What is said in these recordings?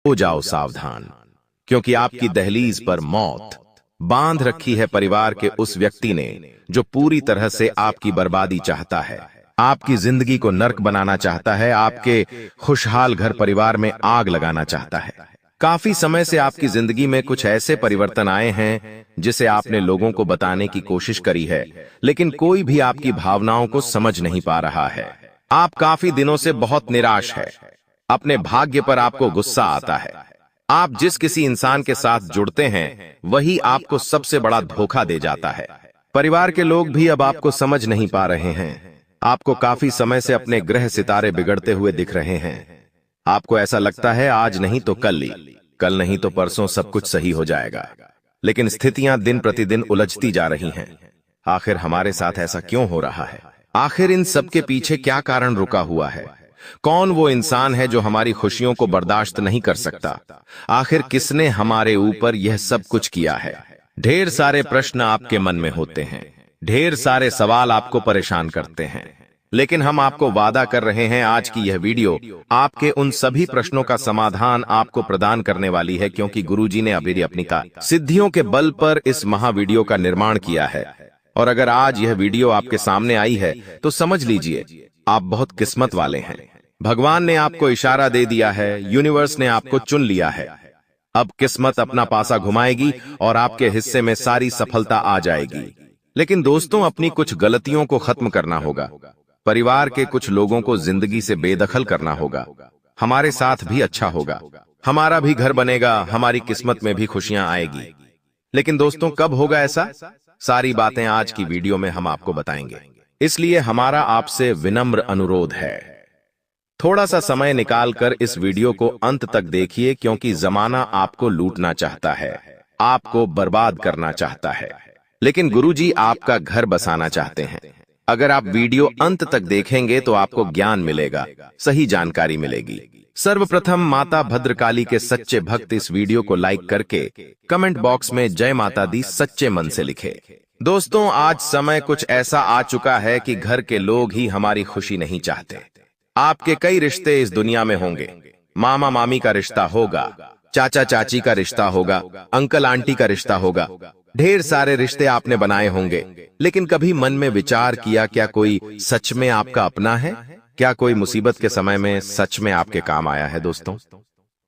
हो जाओ सावधान, क्योंकि आपकी दहलीज पर मौत बांध रखी है परिवार के उस व्यक्ति ने जो पूरी तरह से आपकी बर्बादी चाहता है, आपकी जिंदगी को नर्क बनाना चाहता है, आपके खुशहाल घर परिवार में आग लगाना चाहता है। काफी समय से आपकी जिंदगी में कुछ ऐसे परिवर्तन आए हैं जिसे आपने लोगों को बताने की कोशिश करी है, लेकिन कोई भी आपकी भावनाओं को समझ नहीं पा रहा है। आप काफी दिनों से बहुत निराश है, अपने भाग्य पर आपको गुस्सा आता है। आप जिस किसी इंसान के साथ जुड़ते हैं वही आपको सबसे बड़ा धोखा दे जाता है। परिवार के लोग भी अब आपको समझ नहीं पा रहे हैं। आपको काफी समय से अपने ग्रह सितारे बिगड़ते हुए दिख रहे हैं। आपको ऐसा लगता है आज नहीं तो कल नहीं तो परसों सब कुछ सही हो जाएगा, लेकिन स्थितियां दिन प्रतिदिन उलझती जा रही हैं। आखिर हमारे साथ ऐसा क्यों हो रहा है? आखिर इन सब के पीछे क्या कारण रुका हुआ है? कौन वो इंसान है जो हमारी खुशियों को बर्दाश्त नहीं कर सकता? आखिर किसने हमारे ऊपर यह सब कुछ किया है? ढेर सारे प्रश्न आपके मन में होते हैं, ढेर सारे सवाल आपको परेशान करते हैं, लेकिन हम आपको वादा कर रहे हैं आज की यह वीडियो आपके उन सभी प्रश्नों का समाधान आपको प्रदान करने वाली है, क्योंकि गुरुजी ने अभी अपनी सिद्धियों के बल पर इस महावीडियो का निर्माण किया है। और अगर आज यह वीडियो आपके सामने आई है तो समझ लीजिए आप बहुत किस्मत वाले हैं। भगवान ने आपको इशारा दे दिया है, यूनिवर्स ने आपको चुन लिया है। अब किस्मत अपना पासा घुमाएगी और आपके हिस्से में सारी सफलता आ जाएगी। लेकिन दोस्तों, अपनी कुछ गलतियों को खत्म करना होगा, परिवार के कुछ लोगों को जिंदगी से बेदखल करना होगा, हमारे साथ भी अच्छा होगा, हमारा भी घर बनेगा, हमारी किस्मत में भी खुशियां आएगी। लेकिन दोस्तों, कब होगा ऐसा? सारी बातें आज की वीडियो में हम आपको बताएंगे। इसलिए हमारा आपसे विनम्र अनुरोध है, थोड़ा सा समय निकालकर इस वीडियो को अंत तक देखिए, क्योंकि जमाना आपको लूटना चाहता है, आपको बर्बाद करना चाहता है, लेकिन गुरुजी आपका घर बसाना चाहते हैं। अगर आप वीडियो अंत तक देखेंगे तो आपको ज्ञान मिलेगा, सही जानकारी मिलेगी। सर्वप्रथम माता भद्रकाली के सच्चे भक्त इस वीडियो को लाइक करके कमेंट बॉक्स में जय माता दी सच्चे मन से लिखे। दोस्तों, आज समय कुछ ऐसा आ चुका है कि घर के लोग ही हमारी खुशी नहीं चाहते। आपके कई रिश्ते इस दुनिया में होंगे, मामा मामी का रिश्ता होगा, चाचा चाची का रिश्ता होगा, अंकल आंटी का रिश्ता होगा, ढेर सारे रिश्ते आपने बनाए होंगे। लेकिन कभी मन में विचार किया, क्या कोई सच में आपका अपना है? क्या कोई मुसीबत के समय में सच में आपके काम आया है? दोस्तों,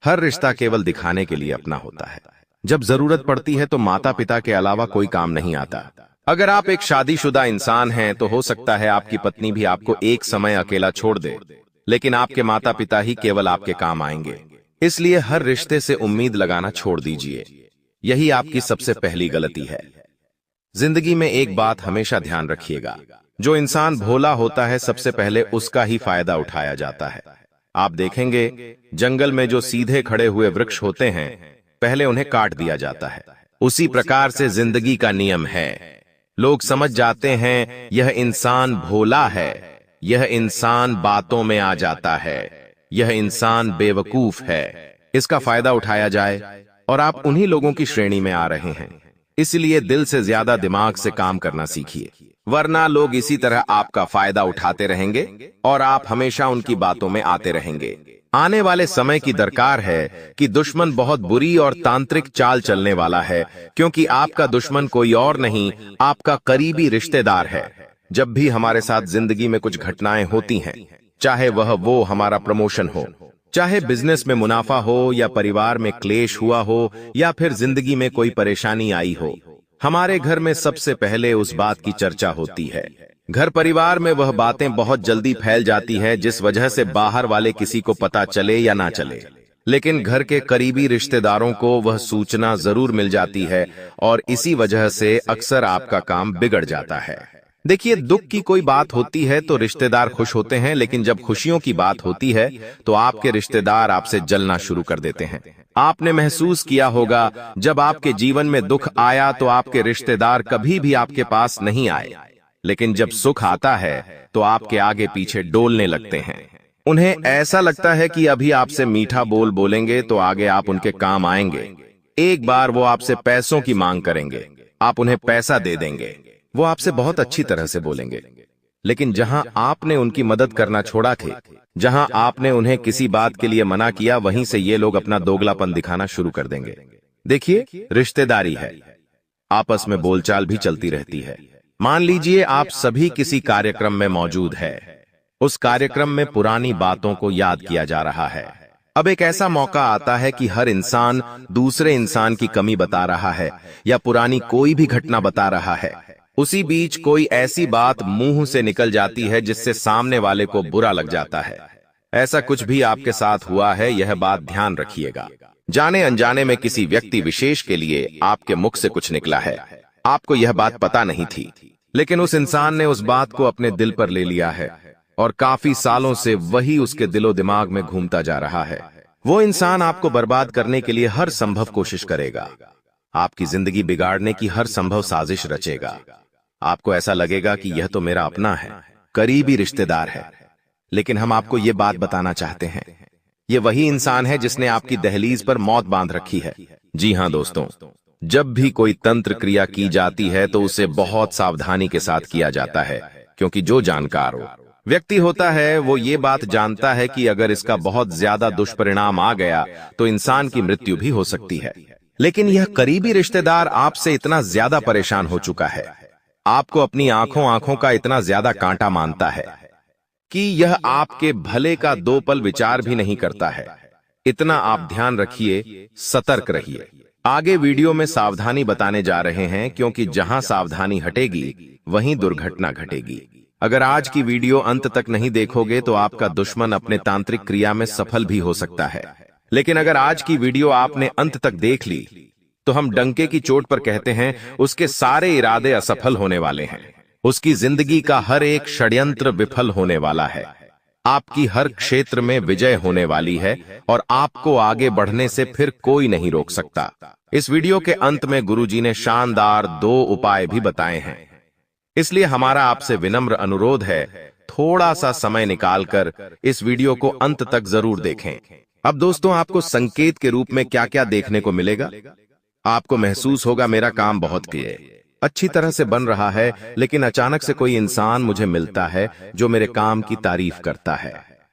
हर रिश्ता केवल दिखाने के लिए अपना होता है। जब जरूरत पड़ती है तो माता पिता के अलावा कोई काम नहीं आता। अगर आप एक शादीशुदा इंसान हैं तो हो सकता है आपकी पत्नी भी आपको एक समय अकेला छोड़ दे, लेकिन आपके माता पिता ही केवल आपके काम आएंगे। इसलिए हर रिश्ते से उम्मीद लगाना छोड़ दीजिए, यही आपकी सबसे पहली गलती है। जिंदगी में एक बात हमेशा ध्यान रखिएगा, जो इंसान भोला होता है सबसे पहले उसका ही फायदा उठाया जाता है। आप देखेंगे जंगल में जो सीधे खड़े हुए वृक्ष होते हैं पहले उन्हें काट दिया जाता है। उसी प्रकार से जिंदगी का नियम है। लोग समझ जाते हैं यह इंसान भोला है, यह इंसान बातों में आ जाता है, यह इंसान बेवकूफ है, इसका फायदा उठाया जाए, और आप उन्हीं लोगों की श्रेणी में आ रहे हैं। इसलिए दिल से ज्यादा दिमाग से काम करना सीखिए, वरना लोग इसी तरह आपका फायदा उठाते रहेंगे और आप हमेशा उनकी बातों में आते रहेंगे। आने वाले समय की दरकार है कि दुश्मन बहुत बुरी और तांत्रिक चाल चलने वाला है, क्योंकि आपका दुश्मन कोई और नहीं, आपका करीबी रिश्तेदार है। जब भी हमारे साथ जिंदगी में कुछ घटनाएं होती हैं, चाहे वो हमारा प्रमोशन हो, चाहे बिजनेस में मुनाफा हो, या परिवार में क्लेश हुआ हो, या फिर जिंदगी में कोई परेशानी आई हो, हमारे घर में सबसे पहले उस बात की चर्चा होती है। घर परिवार में वह बातें बहुत जल्दी फैल जाती है, जिस वजह से बाहर वाले किसी को पता चले या ना चले, लेकिन घर के करीबी रिश्तेदारों को वह सूचना जरूर मिल जाती है, और इसी वजह से अक्सर आपका काम बिगड़ जाता है। देखिए, दुख की कोई बात होती है तो रिश्तेदार खुश होते हैं, लेकिन जब खुशियों की बात होती है तो आपके रिश्तेदार आपसे जलना शुरू कर देते हैं। आपने महसूस किया होगा, जब आपके जीवन में दुख आया तो आपके रिश्तेदार कभी भी आपके पास नहीं आए, लेकिन जब सुख आता है तो आपके आगे पीछे डोलने लगते हैं। उन्हें ऐसा लगता है कि अभी आपसे मीठा बोल बोलेंगे तो आगे आप उनके काम आएंगे। एक बार वो आपसे पैसों की मांग करेंगे, आप उन्हें पैसा दे देंगे, वो आपसे बहुत अच्छी तरह से बोलेंगे, लेकिन जहां आपने उनकी मदद करना छोड़ा थे, जहां आपने उन्हें किसी बात के लिए मना किया, वहीं से ये लोग अपना दोगलापन दिखाना शुरू कर देंगे। देखिए, रिश्तेदारी है, आपस में बोलचाल भी चलती रहती है। मान लीजिए आप सभी किसी कार्यक्रम में मौजूद है। उस कार्यक्रम में पुरानी बातों को याद किया जा रहा है। अब एक ऐसा मौका आता है कि हर इंसान दूसरे इंसान की कमी बता रहा है या पुरानी कोई भी घटना बता रहा है। उसी बीच कोई ऐसी बात मुंह से निकल जाती है जिससे सामने वाले को बुरा लग जाता है। ऐसा कुछ भी आपके साथ हुआ है, यह बात ध्यान रखिएगा। जाने अनजाने में किसी व्यक्ति विशेष के लिए आपके मुख से कुछ निकला है। आपको यह बात पता नहीं थी, लेकिन उस इंसान ने उस बात को अपने दिल पर ले लिया है और काफी सालों से वही उसके दिलो दिमाग में घूमता जा रहा है। वो इंसान आपको बर्बाद करने के लिए हर संभव कोशिश करेगा, आपकी जिंदगी बिगाड़ने की हर संभव साजिश रचेगा। आपको ऐसा लगेगा कि यह तो मेरा अपना है, करीबी रिश्तेदार है, लेकिन हम आपको यह बात बताना चाहते हैं, ये वही इंसान है जिसने आपकी दहलीज पर मौत बांध रखी है। जी हां दोस्तों, जब भी कोई तंत्र क्रिया की जाती है तो उसे बहुत सावधानी के साथ किया जाता है, क्योंकि जो जानकार व्यक्ति होता है वो ये बात जानता है कि अगर इसका बहुत ज्यादा दुष्परिणाम आ गया तो इंसान की मृत्यु भी हो सकती है। लेकिन यह करीबी रिश्तेदार आपसे इतना ज्यादा परेशान हो चुका है, आपको अपनी आंखों का इतना ज्यादा कांटा मानता है कि यह आपके भले का दो पल विचार भी नहीं करता है। इतना आप ध्यान रखिए, सतर्क रहिए। आगे वीडियो में सावधानी बताने जा रहे हैं, क्योंकि जहां सावधानी हटेगी वहीं दुर्घटना घटेगी। अगर आज की वीडियो अंत तक नहीं देखोगे तो आपका दुश्मन अपने तांत्रिक क्रिया में सफल भी हो सकता है, लेकिन अगर आज की वीडियो आपने अंत तक देख ली तो हम डंके की चोट पर कहते हैं उसके सारे इरादे असफल होने वाले हैं। उसकी जिंदगी का हर एक षड्यंत्र विफल होने वाला है। आपकी हर क्षेत्र में विजय होने वाली है और आपको आगे बढ़ने से फिर कोई नहीं रोक सकता। इस वीडियो के अंत में गुरुजी ने शानदार 2 उपाय भी बताए हैं, इसलिए हमारा आपसे विनम्र अनुरोध है, थोड़ा सा समय निकालकर इस वीडियो को अंत तक जरूर देखें। अब दोस्तों, आपको संकेत के रूप में क्या क्या देखने को मिलेगा? आपको महसूस होगा मेरा काम बहुत अच्छी तरह से बन रहा है, लेकिन अचानक से कोई इंसान मुझे मिलता है जो मेरे काम की तारीफ करता है,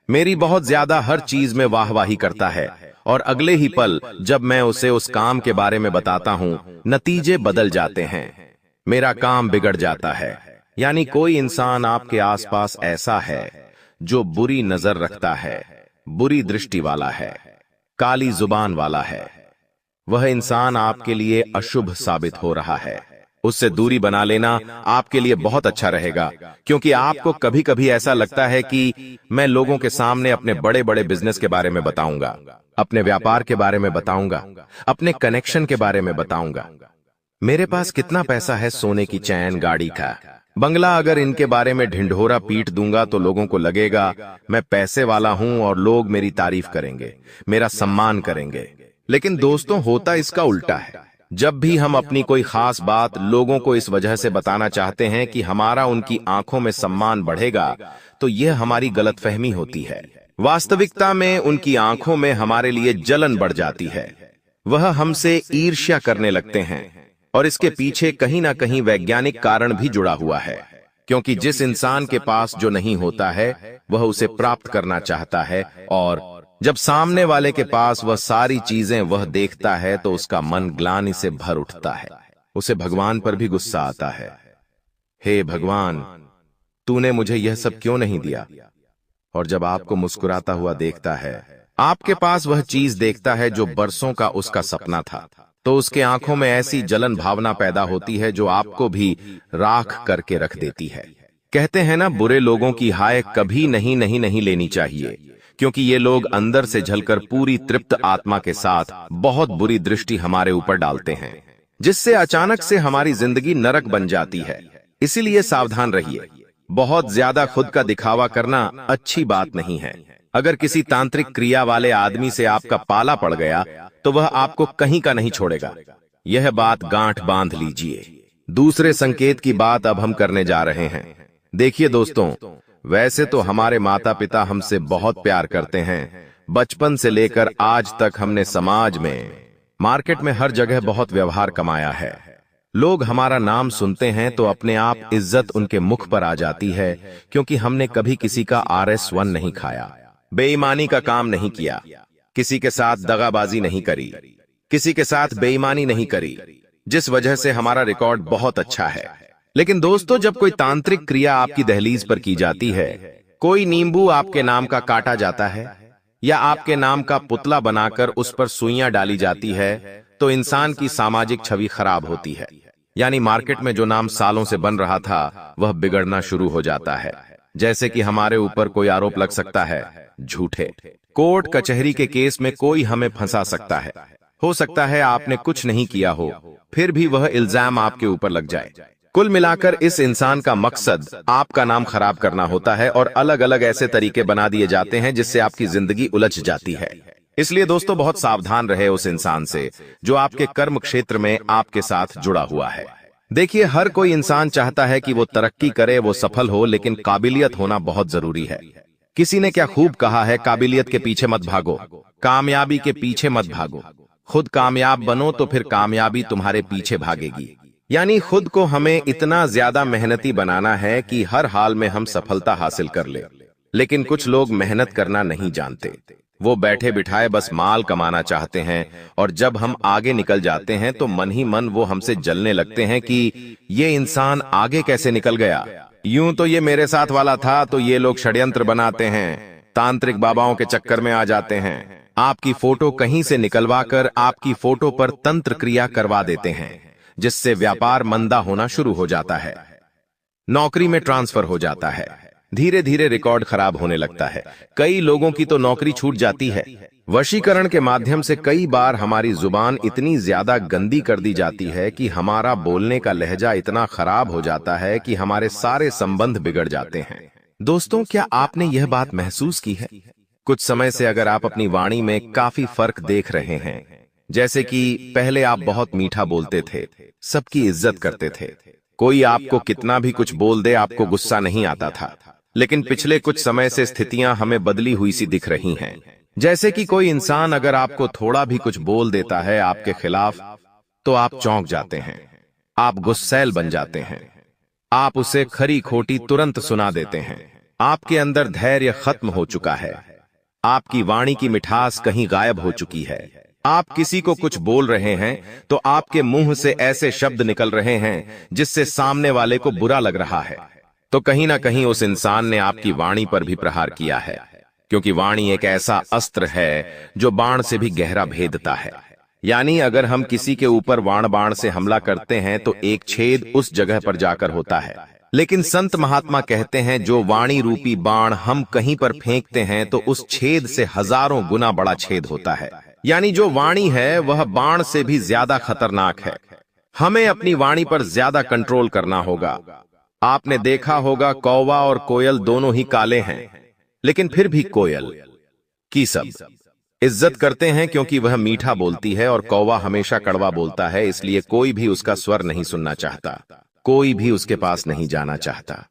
मेरी बहुत ज्यादा हर चीज में वाहवाही करता है, और अगले ही पल जब मैं उसे उस काम के बारे में बताता हूं, नतीजे बदल जाते हैं, मेरा काम बिगड़ जाता है। यानी कोई इंसान आपके आसपास ऐसा है जो बुरी नजर रखता है, बुरी दृष्टि वाला है, काली जुबान वाला है। वह इंसान आपके लिए अशुभ साबित हो रहा है। उससे दूरी बना लेना आपके लिए बहुत अच्छा रहेगा, क्योंकि आपको कभी कभी ऐसा लगता है कि मैं लोगों के सामने अपने बड़े बड़े बिजनेस के बारे में बताऊंगा, अपने व्यापार के बारे में बताऊंगा, अपने कनेक्शन के बारे में बताऊंगा, मेरे पास कितना पैसा है, सोने की चैन, गाड़ी का बंगला। अगर इनके बारे में ढिंढोरा पीट दूंगा तो लोगों को लगेगा मैं पैसे वाला हूं और लोग मेरी तारीफ करेंगे, मेरा सम्मान करेंगे। लेकिन दोस्तों, होता इसका उल्टा है। जब भी हम अपनी कोई खास बात लोगों को इस वजह से बताना चाहते हैं कि हमारा उनकी आंखों में सम्मान बढ़ेगा, तो यह हमारी गलतफहमी होती है। वास्तविकता में उनकी आंखों में हमारे लिए जलन बढ़ जाती है। वह हमसे ईर्ष्या करने लगते हैं, और इसके पीछे कहीं ना कहीं वैज्ञानिक कारण भी जुड़ा हुआ है, क्योंकि जिस इंसान के पास जो नहीं होता है वह उसे प्राप्त करना चाहता है, और जब सामने वाले के पास वह सारी चीजें वह देखता है तो उसका मन ग्लानि से भर उठता है, उसे भगवान पर भी गुस्सा आता है। हे भगवान, तूने मुझे यह सब क्यों नहीं दिया? और जब आपको मुस्कुराता हुआ देखता है, आपके पास वह चीज देखता है जो बरसों का उसका सपना था, तो उसके आंखों में ऐसी जलन भावना पैदा होती है जो आपको भी राख करके रख देती है। कहते हैं ना, बुरे लोगों की हाय कभी नहीं लेनी चाहिए, क्योंकि ये लोग अंदर से झलकर पूरी तृप्त आत्मा के साथ बहुत बुरी दृष्टि हमारे ऊपर डालते हैं, जिससे अचानक से हमारी जिंदगी नरक बन जाती है। इसीलिए सावधान रहिए। बहुत ज्यादा खुद का दिखावा करना अच्छी बात नहीं है। अगर किसी तांत्रिक क्रिया वाले आदमी से आपका पाला पड़ गया तो वह आपको कहीं का नहीं छोड़ेगा, यह बात गांठ बांध लीजिए। दूसरे संकेत की बात अब हम करने जा रहे हैं। देखिए दोस्तों, वैसे तो हमारे माता पिता हमसे बहुत प्यार करते हैं। बचपन से लेकर आज तक हमने समाज में, मार्केट में हर जगह बहुत व्यवहार कमाया है। लोग हमारा नाम सुनते हैं तो अपने आप इज्जत उनके मुख पर आ जाती है, क्योंकि हमने कभी किसी का RS1 नहीं खाया, बेईमानी का काम नहीं किया, किसी के साथ दगाबाजी नहीं करी, किसी के साथ बेईमानी नहीं करी, जिस वजह से हमारा रिकॉर्ड बहुत अच्छा है। लेकिन दोस्तों, जब कोई तांत्रिक क्रिया आपकी दहलीज पर की जाती है, कोई नींबू आपके नाम का काटा जाता है या आपके नाम का पुतला बनाकर उस पर सुइयां डाली जाती है, तो इंसान की सामाजिक छवि खराब होती है। यानी मार्केट में जो नाम सालों से बन रहा था वह बिगड़ना शुरू हो जाता है। जैसे कि हमारे ऊपर कोई आरोप लग सकता है, झूठे, कोर्ट कचहरी के केस में कोई हमें फंसा सकता है। हो सकता है आपने कुछ नहीं किया हो, फिर भी वह इल्जाम आपके ऊपर लग जाए। कुल मिलाकर इस इंसान का मकसद आपका नाम खराब करना होता है और अलग अलग ऐसे तरीके बना दिए जाते हैं जिससे आपकी जिंदगी उलझ जाती है। इसलिए दोस्तों, बहुत सावधान रहे उस इंसान से जो आपके कर्म क्षेत्र में आपके साथ जुड़ा हुआ है। देखिए, हर कोई इंसान चाहता है कि वो तरक्की करे, वो सफल हो, लेकिन काबिलियत होना बहुत जरूरी है। किसी ने क्या खूब कहा है, काबिलियत के पीछे मत भागो, कामयाबी के पीछे मत भागो। खुद कामयाब बनो तो फिर कामयाबी तुम्हारे पीछे भागेगी। यानी खुद को हमें इतना ज्यादा मेहनती बनाना है कि हर हाल में हम सफलता हासिल कर ले। लेकिन कुछ लोग मेहनत करना नहीं जानते, वो बैठे बिठाए बस माल कमाना चाहते हैं, और जब हम आगे निकल जाते हैं तो मन ही मन वो हमसे जलने लगते हैं कि ये इंसान आगे कैसे निकल गया, यूं तो ये मेरे साथ वाला था। तो ये लोग षड्यंत्र बनाते हैं, तांत्रिक बाबाओं के चक्कर में आ जाते हैं, आपकी फोटो कहीं से निकलवा कर आपकी फोटो पर तंत्र क्रिया करवा देते हैं, जिससे व्यापार मंदा होना शुरू हो जाता है, नौकरी में ट्रांसफर हो जाता है, धीरे धीरे रिकॉर्ड खराब होने लगता है। कई लोगों की तो नौकरी छूट जाती है। वशीकरण के माध्यम से कई बार हमारी जुबान इतनी ज्यादा गंदी कर दी जाती है कि हमारा बोलने का लहजा इतना खराब हो जाता है कि हमारे सारे संबंध बिगड़ जाते हैं। दोस्तों, क्या आपने यह बात महसूस की है? कुछ समय से अगर आप अपनी वाणी में काफी फर्क देख रहे हैं, जैसे कि पहले आप बहुत मीठा बोलते थे, सबकी इज्जत करते थे, कोई आपको कितना भी कुछ बोल दे आपको गुस्सा नहीं आता था। लेकिन पिछले कुछ समय से स्थितियां हमें बदली हुई सी दिख रही हैं। जैसे कि कोई इंसान अगर आपको थोड़ा भी कुछ बोल देता है आपके खिलाफ, तो आप चौंक जाते हैं, आप गुस्सैल बन जाते हैं, आप उसे खरी खोटी तुरंत सुना देते हैं। आपके अंदर धैर्य खत्म हो चुका है, आपकी वाणी की मिठास कहीं गायब हो चुकी है। आप किसी को कुछ बोल रहे हैं तो आपके मुंह से ऐसे शब्द निकल रहे हैं जिससे सामने वाले को बुरा लग रहा है। तो कहीं ना कहीं उस इंसान ने आपकी वाणी पर भी प्रहार किया है, क्योंकि वाणी एक ऐसा अस्त्र है जो बाण से भी गहरा भेदता है। यानी अगर हम किसी के ऊपर बाण से हमला करते हैं तो एक छेद उस जगह पर जाकर होता है, लेकिन संत महात्मा कहते हैं जो वाणी रूपी बाण हम कहीं पर फेंकते हैं तो उस छेद से हजारों गुना बड़ा छेद होता है। यानी जो वाणी है वह बाण से भी ज्यादा खतरनाक है। हमें अपनी वाणी पर ज्यादा कंट्रोल करना होगा। आपने देखा होगा कौवा और कोयल दोनों ही काले हैं, लेकिन फिर भी कोयल की सब इज्जत करते हैं क्योंकि वह मीठा बोलती है, और कौवा हमेशा कड़वा बोलता है, इसलिए कोई भी उसका स्वर नहीं सुनना चाहता, कोई भी उसके पास नहीं जाना चाहता।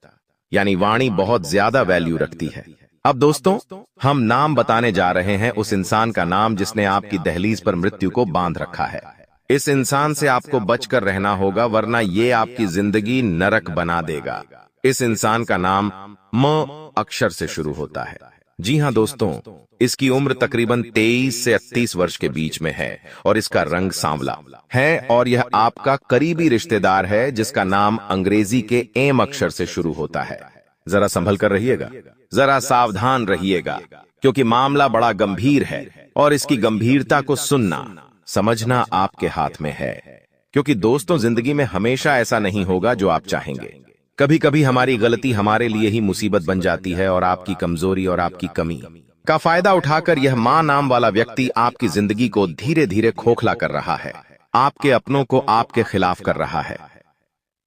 यानी वाणी बहुत ज्यादा वैल्यू रखती है। अब दोस्तों, हम नाम बताने जा रहे हैं उस इंसान का नाम जिसने आपकी दहलीज पर मृत्यु को बांध रखा है। इस इंसान से आपको बचकर रहना होगा, वरना ये आपकी जिंदगी नरक बना देगा। इस इंसान का नाम म अक्षर से शुरू होता है। जी हां दोस्तों, इसकी उम्र तकरीबन 23 से 38 वर्ष के बीच में है और इसका रंग सांवला है, और यह आपका करीबी रिश्तेदार है जिसका नाम अंग्रेजी के एम अक्षर से शुरू होता है। जरा संभल कर रहिएगा, जरा सावधान रहिएगा, क्योंकि मामला बड़ा गंभीर है और इसकी गंभीरता को सुनना समझना आपके हाथ में है। क्योंकि दोस्तों, जिंदगी में हमेशा ऐसा नहीं होगा जो आप चाहेंगे। कभी कभी हमारी गलती हमारे लिए ही मुसीबत बन जाती है, और आपकी कमजोरी और आपकी कमी का फायदा उठाकर यह मां नाम वाला व्यक्ति आपकी जिंदगी को धीरे धीरे खोखला कर रहा है, आपके अपनों को आपके खिलाफ कर रहा है,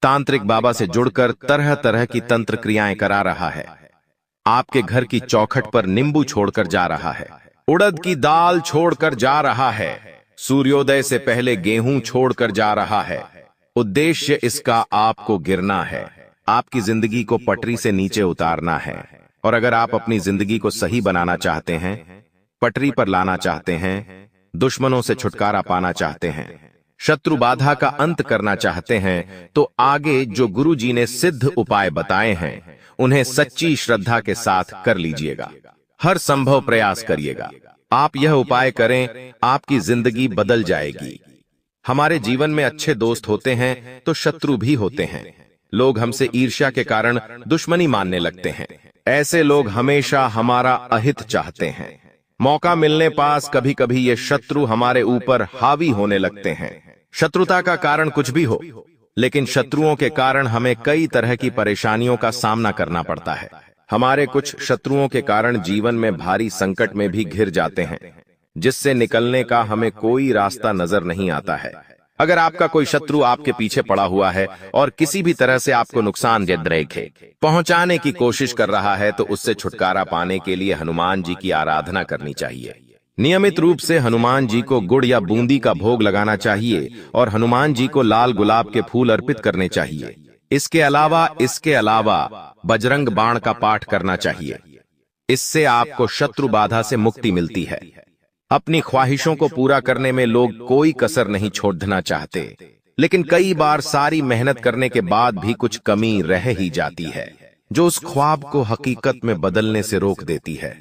तांत्रिक बाबा से जुड़कर तरह तरह की तंत्र क्रियाएं करा रहा है, आपके घर की चौखट पर नींबू छोड़कर जा रहा है, उड़द की दाल छोड़कर जा रहा है, सूर्योदय से पहले गेहूं छोड़कर जा रहा है। उद्देश्य इसका आपको गिरना है, आपकी जिंदगी को पटरी से नीचे उतारना है। और अगर आप अपनी जिंदगी को सही बनाना चाहते हैं, पटरी पर लाना चाहते हैं, दुश्मनों से छुटकारा पाना चाहते हैं, शत्रु बाधा का अंत करना चाहते हैं तो आगे जो गुरु जी ने सिद्ध उपाय बताए हैं उन्हें सच्ची श्रद्धा के साथ कर लीजिएगा। हर संभव प्रयास करिएगा। आप यह उपाय करें, आपकी जिंदगी बदल जाएगी। हमारे जीवन में अच्छे दोस्त होते हैं तो शत्रु भी होते हैं। लोग हमसे ईर्ष्या के कारण दुश्मनी मानने लगते हैं। ऐसे लोग हमेशा हमारा अहित चाहते हैं। मौका मिलने पास कभी कभी ये शत्रु हमारे ऊपर हावी होने लगते हैं। शत्रुता का कारण कुछ भी हो, लेकिन शत्रुओं के कारण हमें कई तरह की परेशानियों का सामना करना पड़ता है। हमारे कुछ शत्रुओं के कारण जीवन में भारी संकट में भी घिर जाते हैं, जिससे निकलने का हमें कोई रास्ता नजर नहीं आता है। अगर आपका कोई शत्रु आपके पीछे पड़ा हुआ है और किसी भी तरह से आपको नुकसान पहुंचाने की कोशिश कर रहा है तो उससे छुटकारा पाने के लिए हनुमान जी की आराधना करनी चाहिए। नियमित रूप से हनुमान जी को गुड़ या बूंदी का भोग लगाना चाहिए और हनुमान जी को लाल गुलाब के फूल अर्पित करने चाहिए। इसके अलावा बजरंग बाण का पाठ करना चाहिए। इससे आपको शत्रु बाधा से मुक्ति मिलती है। अपनी ख्वाहिशों को पूरा करने में लोग कोई कसर नहीं छोड़ना चाहते, लेकिन कई बार सारी मेहनत करने के बाद भी कुछ कमी रह ही जाती है, जो उस ख्वाब को हकीकत में बदलने से रोक देती है।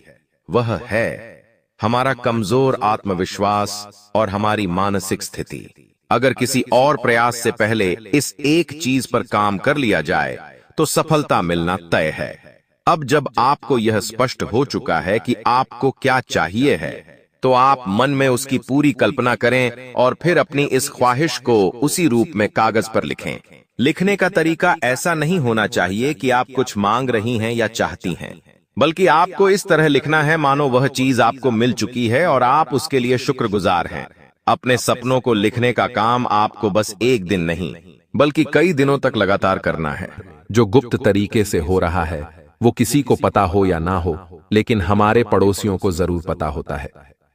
वह है हमारा कमजोर आत्मविश्वास और हमारी मानसिक स्थिति। अगर किसी और प्रयास से पहले इस एक चीज पर काम कर लिया जाए तो सफलता मिलना तय है। अब जब आपको यह स्पष्ट हो चुका है कि आपको क्या चाहिए है, तो आप मन में उसकी पूरी कल्पना करें और फिर अपनी इस ख्वाहिश को उसी रूप में कागज पर लिखें। लिखने का तरीका ऐसा नहीं होना चाहिए कि आप कुछ मांग रही हैं या चाहती हैं, बल्कि आपको इस तरह लिखना है मानो वह चीज आपको मिल चुकी है और आप उसके लिए शुक्रगुजार हैं। अपने सपनों को लिखने का काम आपको बस एक दिन नहीं, बल्कि कई दिनों तक लगातार करना है। जो गुप्त तरीके से हो रहा है वो किसी को पता हो या ना हो, लेकिन हमारे पड़ोसियों को जरूर पता होता है।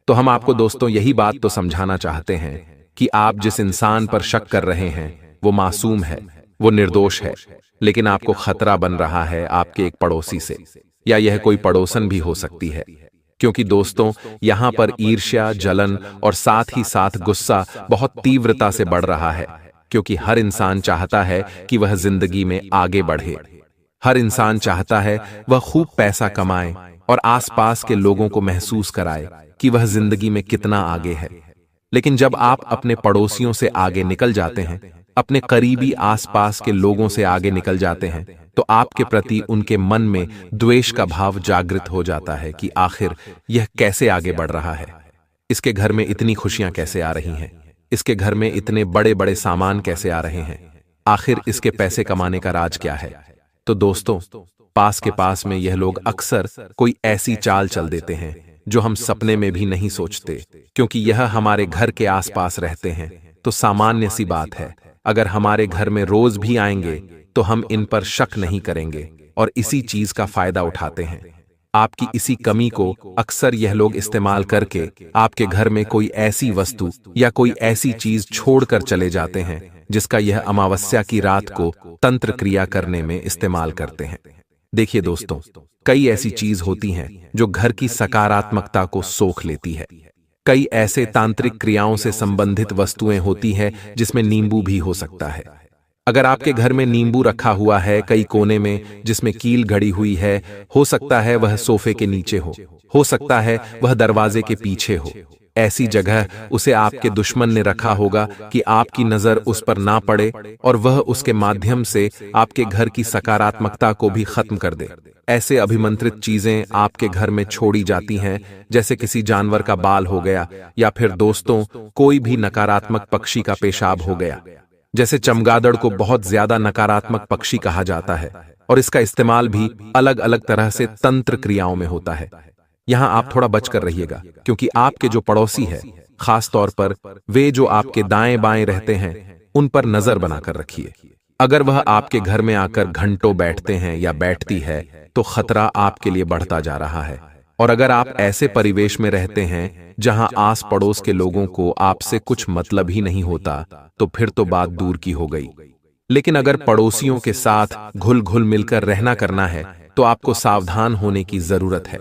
तो हम आपको दोस्तों यही बात तो समझाना चाहते हैं कि आप जिस इंसान पर शक कर रहे हैं वो मासूम है, वो निर्दोष है, लेकिन आपको खतरा बन रहा है आपके एक पड़ोसी से, या यह कोई पड़ोसन भी हो सकती है। क्योंकि दोस्तों यहाँ पर ईर्ष्या, जलन और साथ ही साथ गुस्सा बहुत तीव्रता से बढ़ रहा है, क्योंकि हर इंसान चाहता है कि वह जिंदगी में आगे बढ़े। हर इंसान चाहता है वह खूब पैसा कमाए और आसपास के लोगों को महसूस कराए कि वह जिंदगी में कितना आगे है। लेकिन जब आप अपने पड़ोसियों से आगे निकल जाते हैं, अपने करीबी आसपास के लोगों से आगे निकल जाते हैं, तो आपके प्रति उनके मन में द्वेष का भाव जागृत हो जाता है कि आखिर यह कैसे आगे बढ़ रहा है, इसके घर में इतनी खुशियां कैसे आ रही हैं, इसके घर में इतने बड़े बड़े सामान कैसे आ रहे हैं, आखिर इसके पैसे कमाने का राज क्या है। तो दोस्तों, पास के पास में यह लोग अक्सर कोई ऐसी चाल चल देते हैं जो हम सपने में भी नहीं सोचते, क्योंकि यह हमारे घर के आसपास रहते हैं। तो सामान्य सी बात है, अगर हमारे घर में रोज भी आएंगे तो हम इन पर शक नहीं करेंगे और इसी चीज का फायदा उठाते हैं। आपकी इसी कमी को अक्सर यह लोग इस्तेमाल करके आपके घर में कोई ऐसी वस्तु या कोई ऐसी चीज छोड़कर चले जाते हैं जिसका यह अमावस्या की रात को तंत्र क्रिया करने में इस्तेमाल करते हैं। देखिए दोस्तों, कई ऐसी चीज होती हैं जो घर की सकारात्मकता को सोख लेती है। कई ऐसे तांत्रिक क्रियाओं से संबंधित वस्तुएं होती हैं जिसमें नींबू भी हो सकता है। अगर आपके घर में नींबू रखा हुआ है कई कोने में जिसमें कील घड़ी हुई है, हो सकता है वह सोफे के नीचे हो सकता है वह दरवाजे के पीछे हो। ऐसी जगह उसे आपके दुश्मन ने रखा होगा कि आपकी नजर उस पर ना पड़े और वह उसके माध्यम से आपके घर की सकारात्मकता को भी खत्म कर दे। ऐसे अभिमंत्रित चीजें आपके घर में छोड़ी जाती हैं, जैसे किसी जानवर का बाल हो गया, या फिर दोस्तों कोई भी नकारात्मक पक्षी का पेशाब हो गया। जैसे चमगादड़ को बहुत ज्यादा नकारात्मक पक्षी कहा जाता है और इसका इस्तेमाल भी अलग अलग तरह से तंत्र क्रियाओं में होता है। यहां आप थोड़ा बचकर रहिएगा, क्योंकि आपके जो पड़ोसी है, खास तौर पर वे जो आपके दाएं बाएं रहते हैं, उन पर नजर बनाकर रखिए। अगर वह आपके घर में आकर घंटों बैठते हैं या बैठती है तो खतरा आपके लिए बढ़ता जा रहा है। और अगर आप ऐसे परिवेश में रहते हैं जहां आस पड़ोस के लोगों को आपसे कुछ मतलब ही नहीं होता, तो फिर तो बात दूर की हो गई। लेकिन अगर पड़ोसियों के साथ घुल घुल मिलकर रहना करना है तो आपको सावधान होने की जरूरत है।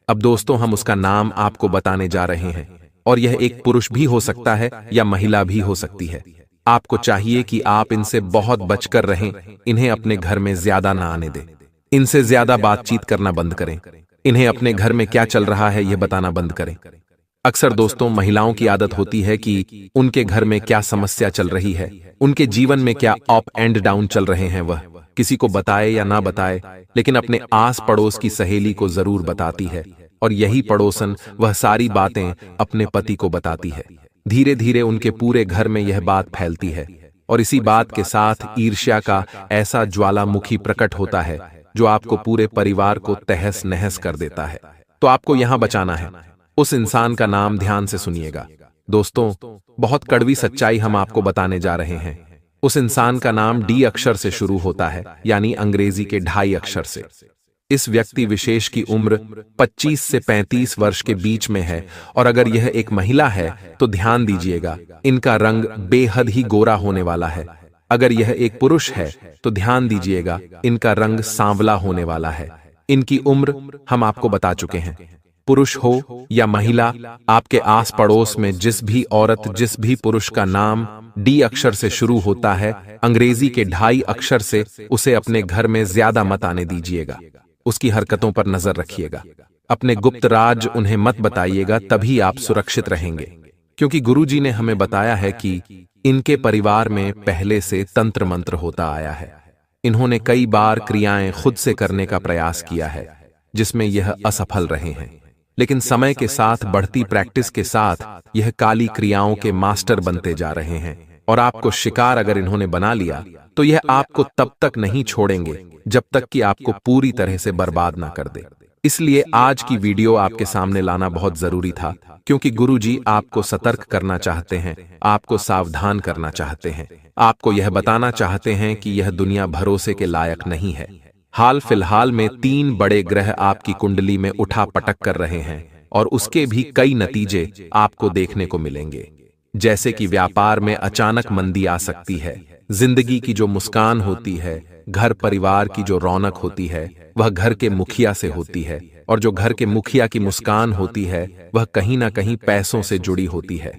अब दोस्तों, हम उसका नाम आपको बताने जा रहे हैं और यह एक पुरुष भी हो सकता है या महिला भी हो सकती है। आपको चाहिए कि आप इनसे बहुत बचकर रहें, इन्हें अपने घर में ज्यादा ना आने दें, इनसे ज्यादा बातचीत करना बंद करें, इन्हें अपने घर में क्या चल रहा है यह बताना बंद करें। अक्सर दोस्तों, महिलाओं की आदत होती है कि उनके घर में क्या समस्या चल रही है, उनके जीवन में क्या अप एंड डाउन चल रहे हैं, वह किसी को बताए या ना बताए, लेकिन अपने आस पड़ोस की सहेली को जरूर बताती है, और यही पड़ोसन वह सारी बातें अपने पति को बताती है। धीरे धीरे उनके पूरे घर में यह बात फैलती है, और इसी बात के साथ ईर्ष्या का ऐसा ज्वालामुखी प्रकट होता है जो आपको पूरे परिवार को तहस नहस कर देता है। तो आपको यहां बचाना है। उस इंसान का नाम ध्यान से सुनिएगा दोस्तों, बहुत कड़वी सच्चाई हम आपको बताने जा रहे हैं। उस इंसान का नाम डी अक्षर से शुरू होता है, यानी अंग्रेजी के 2.5 अक्षर से। इस व्यक्ति विशेष की उम्र 25 से 35 वर्ष के बीच में है, और अगर यह एक महिला है तो ध्यान दीजिएगा, इनका रंग बेहद ही गोरा होने वाला है। अगर यह एक पुरुष है तो ध्यान दीजिएगा, इनका रंग सांवला होने वाला है। इनकी उम्र हम आपको बता चुके हैं। पुरुष हो या महिला, आपके आस पड़ोस में जिस भी औरत, जिस भी पुरुष का नाम डी अक्षर से शुरू होता है, अंग्रेजी के 2.5 अक्षर से, उसे अपने घर में ज्यादा मत आने दीजिएगा। उसकी हरकतों पर नजर रखिएगा, अपने गुप्त राज उन्हें मत बताइएगा, तभी आप सुरक्षित रहेंगे। क्योंकि गुरुजी ने हमें बताया है कि इनके परिवार में पहले से तंत्र मंत्र होता आया है। इन्होंने कई बार क्रियाएं खुद से करने का प्रयास किया है, जिसमें यह असफल रहे हैं, लेकिन समय के साथ बढ़ती प्रैक्टिस के साथ यह काली क्रियाओं के मास्टर बनते जा रहे हैं। और आपको शिकार अगर इन्होंने बना लिया तो यह आपको तब तक नहीं छोड़ेंगे जब तक कि आपको पूरी तरह से बर्बाद ना कर दे। इसलिए आज की वीडियो आपके सामने लाना बहुत जरूरी था, क्योंकि गुरुजी आपको सतर्क करना चाहते हैं, आपको सावधान करना चाहते हैं, आपको यह बताना चाहते हैं कि यह दुनिया भरोसे के लायक नहीं है। हाल फिलहाल में 3 बड़े ग्रह आपकी कुंडली में उठा पटक कर रहे हैं, और उसके भी कई नतीजे आपको देखने को मिलेंगे। जैसे कि व्यापार में अचानक मंदी आ सकती है, जिंदगी की जो मुस्कान होती है, घर परिवार की जो रौनक होती है, वह घर के मुखिया से होती है, और जो घर के मुखिया की मुस्कान होती है वह कहीं ना कहीं पैसों से जुड़ी होती है।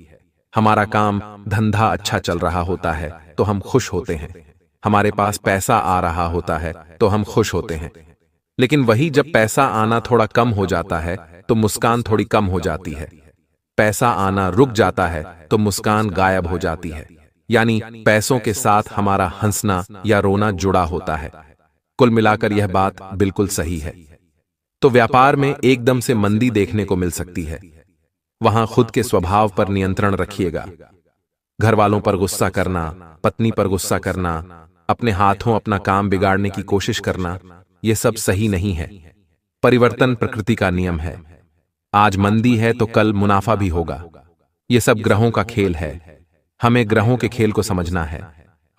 हमारा काम धंधा अच्छा चल रहा होता है तो हम खुश होते हैं, हमारे पास पैसा आ रहा होता है तो हम खुश होते हैं, लेकिन वही जब पैसा आना थोड़ा कम हो जाता है तो मुस्कान थोड़ी कम हो जाती है। पैसा आना रुक जाता है तो मुस्कान गायब हो जाती है, यानी पैसों के साथ हमारा हंसना या रोना जुड़ा होता है। कुल मिलाकर यह बात बिल्कुल सही है। तो व्यापार में एकदम से मंदी देखने को मिल सकती है, वहां खुद के स्वभाव पर नियंत्रण रखिएगा। घर वालों पर गुस्सा करना, पत्नी पर गुस्सा करना, अपने हाथों अपना काम बिगाड़ने की कोशिश करना, यह सब सही नहीं है। परिवर्तन प्रकृति का नियम है। आज मंदी है तो कल मुनाफा भी होगा। यह सब ग्रहों का खेल है, हमें ग्रहों के खेल को समझना है।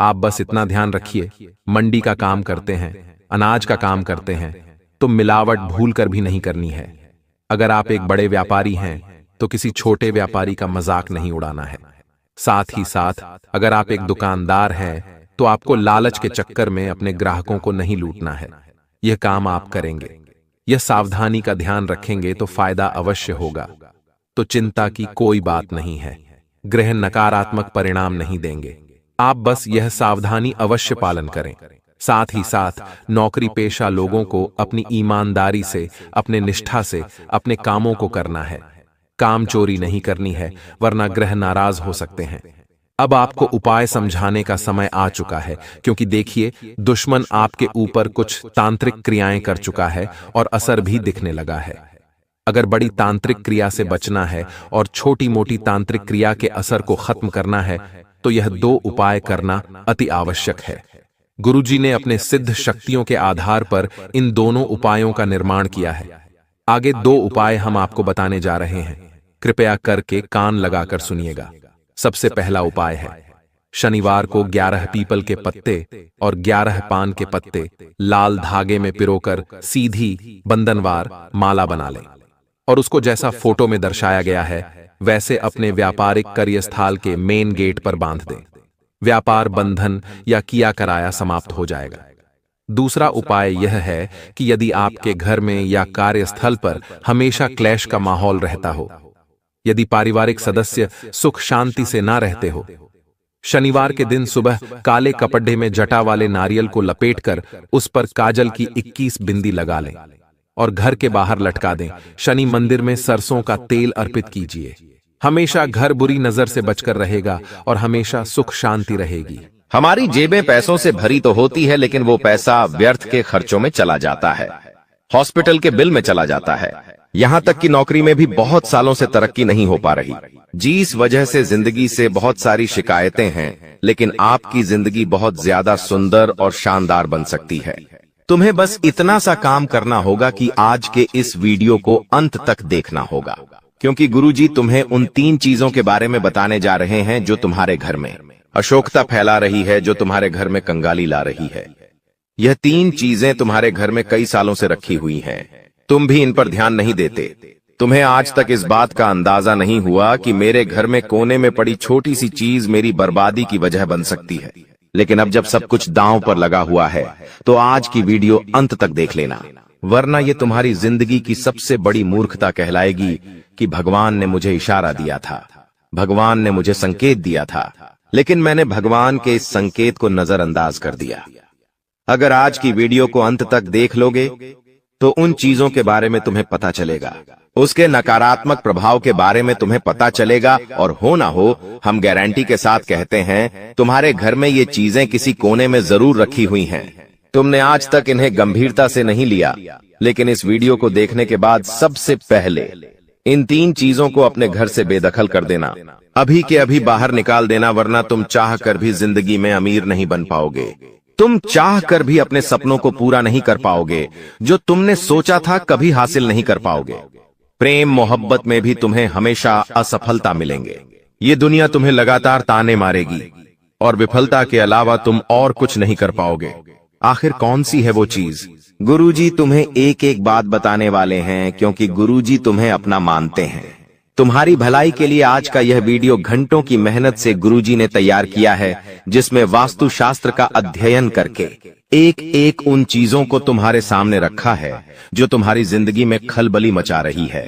आप बस इतना ध्यान रखिए, मंडी का काम करते हैं, अनाज का काम करते हैं, तो मिलावट भूल कर भी नहीं करनी है। अगर आप एक बड़े व्यापारी हैं तो किसी छोटे व्यापारी का मजाक नहीं उड़ाना है। साथ ही साथ अगर आप एक दुकानदार हैं तो आपको लालच के चक्कर में अपने ग्राहकों को नहीं लूटना है। यह काम आप करेंगे, यह सावधानी का ध्यान रखेंगे तो फायदा अवश्य होगा। तो चिंता की कोई बात नहीं है, ग्रह नकारात्मक परिणाम नहीं देंगे। आप बस यह सावधानी अवश्य पालन करें। साथ ही साथ नौकरी पेशा लोगों को अपनी ईमानदारी से, अपने निष्ठा से अपने कामों को करना है। काम चोरी नहीं करनी है, वरना ग्रह नाराज हो सकते हैं। अब आपको उपाय समझाने का समय आ चुका है, क्योंकि देखिए, दुश्मन आपके ऊपर कुछ तांत्रिक क्रियाएं कर चुका है और असर भी दिखने लगा है। अगर बड़ी तांत्रिक क्रिया से बचना है और छोटी मोटी तांत्रिक क्रिया के असर को खत्म करना है तो यह 2 उपाय करना अति आवश्यक है। गुरुजी ने अपने सिद्ध शक्तियों के आधार पर इन दोनों उपायों का निर्माण किया है। आगे 2 उपाय हम आपको बताने जा रहे हैं, कृपया करके कान लगाकर सुनिएगा। सबसे पहला उपाय है, शनिवार को 11 पीपल के पत्ते और 11 पान के पत्ते लाल धागे में पिरोकर सीधी बंधनवार माला बना लें, और उसको जैसा फोटो में दर्शाया गया है वैसे अपने व्यापारिक कार्यस्थल के मेन गेट पर बांध दें। व्यापार बंधन या किया कराया समाप्त हो जाएगा। दूसरा उपाय यह है कि यदि आपके घर में या कार्यस्थल पर हमेशा क्लेश का माहौल रहता हो, यदि पारिवारिक सदस्य सुख शांति से ना रहते हो, शनिवार के दिन सुबह काले कपड़े में जटा वाले नारियल को लपेटकर उस पर काजल की 21 बिंदी लगा लें और घर के बाहर लटका दें। शनि मंदिर में सरसों का तेल अर्पित कीजिए। हमेशा घर बुरी नजर से बचकर रहेगा और हमेशा सुख शांति रहेगी। हमारी जेबें पैसों से भरी तो होती है, लेकिन वो पैसा व्यर्थ के खर्चों में चला जाता है, हॉस्पिटल के बिल में चला जाता है, यहाँ तक कि नौकरी में भी बहुत सालों से तरक्की नहीं हो पा रही। जी, इस वजह से जिंदगी से बहुत सारी शिकायतें हैं, लेकिन आपकी जिंदगी बहुत ज्यादा सुंदर और शानदार बन सकती है। तुम्हें बस इतना सा काम करना होगा कि आज के इस वीडियो को अंत तक देखना होगा, क्योंकि गुरुजी तुम्हें उन 3 चीजों के बारे में बताने जा रहे हैं जो तुम्हारे घर में अशोकता फैला रही है, जो तुम्हारे घर में कंगाली ला रही है। यह 3 चीजें तुम्हारे घर में कई सालों से रखी हुई हैं। तुम भी इन पर ध्यान नहीं देते। तुम्हें आज तक इस बात का अंदाजा नहीं हुआ कि मेरे घर में कोने में पड़ी छोटी सी चीज मेरी बर्बादी की वजह बन सकती है। लेकिन अब जब सब कुछ दांव पर लगा हुआ है, तो आज की वीडियो अंत तक देख लेना, वरना ये तुम्हारी जिंदगी की सबसे बड़ी मूर्खता कहलाएगी कि भगवान ने मुझे इशारा दिया था, भगवान ने मुझे संकेत दिया था, लेकिन मैंने भगवान के इस संकेत को नजरअंदाज कर दिया। अगर आज की वीडियो को अंत तक देख लोगे तो उन चीजों के बारे में तुम्हें पता चलेगा, उसके नकारात्मक प्रभाव के बारे में तुम्हें पता चलेगा, और हो ना हो हम गारंटी के साथ कहते हैं तुम्हारे घर में ये चीजें किसी कोने में जरूर रखी हुई हैं। तुमने आज तक इन्हें गंभीरता से नहीं लिया, लेकिन इस वीडियो को देखने के बाद सबसे पहले इन 3 चीजों को अपने घर से बेदखल कर देना, अभी के अभी बाहर निकाल देना, वरना तुम चाह कर भी जिंदगी में अमीर नहीं बन पाओगे। तुम चाह कर भी अपने सपनों को पूरा नहीं कर पाओगे, जो तुमने सोचा था कभी हासिल नहीं कर पाओगे। प्रेम मोहब्बत में भी तुम्हें हमेशा असफलता मिलेंगे। ये दुनिया तुम्हें लगातार ताने मारेगी और विफलता के अलावा तुम और कुछ नहीं कर पाओगे। आखिर कौन सी है वो चीज? गुरुजी तुम्हें एक एक बात बताने वाले हैं, क्योंकि गुरुजी तुम्हें अपना मानते हैं। तुम्हारी भलाई के लिए आज का यह वीडियो घंटों की मेहनत से गुरुजी ने तैयार किया है, जिसमें वास्तुशास्त्र का अध्ययन करके एक एक उन चीजों को तुम्हारे सामने रखा है जो तुम्हारी जिंदगी में खलबली मचा रही है,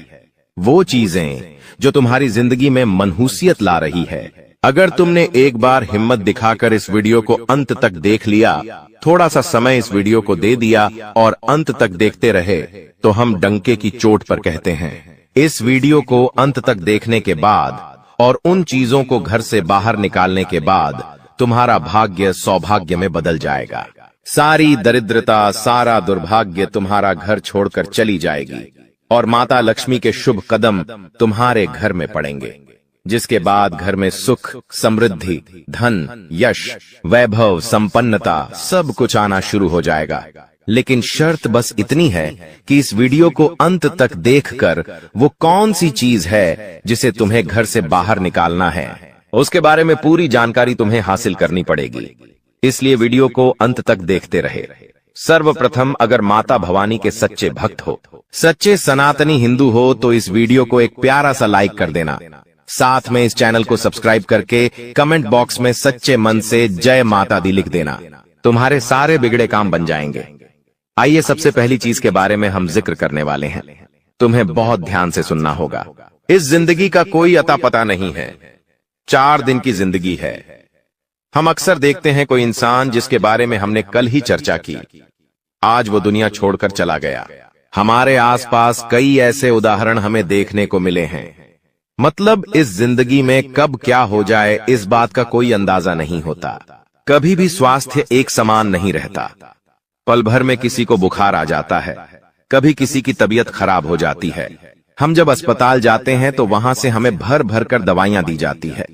वो चीजें जो तुम्हारी जिंदगी में मनहूसियत ला रही है। अगर तुमने एक बार हिम्मत दिखाकर इस वीडियो को अंत तक देख लिया, थोड़ा सा समय इस वीडियो को दे दिया और अंत तक देखते रहे, तो हम डंके की चोट पर कहते हैं। इस वीडियो को अंत तक देखने के बाद और उन चीजों को घर से बाहर निकालने के बाद तुम्हारा भाग्य सौभाग्य में बदल जाएगा। सारी दरिद्रता, सारा दुर्भाग्य तुम्हारा घर छोड़कर चली जाएगी और माता लक्ष्मी के शुभ कदम तुम्हारे घर में पड़ेंगे, जिसके बाद घर में सुख, समृद्धि, धन, यश, वैभव, संपन्नता सब कुछ आना शुरू हो जाएगा। लेकिन शर्त बस इतनी है कि इस वीडियो को अंत तक देखकर वो कौन सी चीज है जिसे तुम्हें घर से बाहर निकालना है, उसके बारे में पूरी जानकारी तुम्हें हासिल करनी पड़ेगी। इसलिए वीडियो को अंत तक देखते रहे। सर्वप्रथम, अगर माता भवानी के सच्चे भक्त हो, सच्चे सनातनी हिंदू हो, तो इस वीडियो को एक प्यारा सा लाइक कर देना। साथ में इस चैनल को सब्सक्राइब करके कमेंट बॉक्स में सच्चे मन से जय माता दी लिख देना। तुम्हारे सारे बिगड़े काम बन जाएंगे। आइए सबसे पहली चीज के बारे में हम जिक्र करने वाले हैं। तुम्हें बहुत ध्यान से सुनना होगा। इस जिंदगी का कोई अता पता नहीं है, 4 दिन की जिंदगी है। हम अक्सर देखते हैं कोई इंसान जिसके बारे में हमने कल ही चर्चा की, आज वो दुनिया छोड़कर चला गया। हमारे आसपास कई ऐसे उदाहरण हमें देखने को मिले हैं। मतलब इस जिंदगी में कब क्या हो जाए इस बात का कोई अंदाजा नहीं होता। कभी भी स्वास्थ्य एक समान नहीं रहता। पल भर में किसी को बुखार आ जाता है, कभी किसी की तबीयत खराब हो जाती है। हम जब अस्पताल जाते हैं तो वहां से हमें भर भर कर दवाइयां दी जाती है।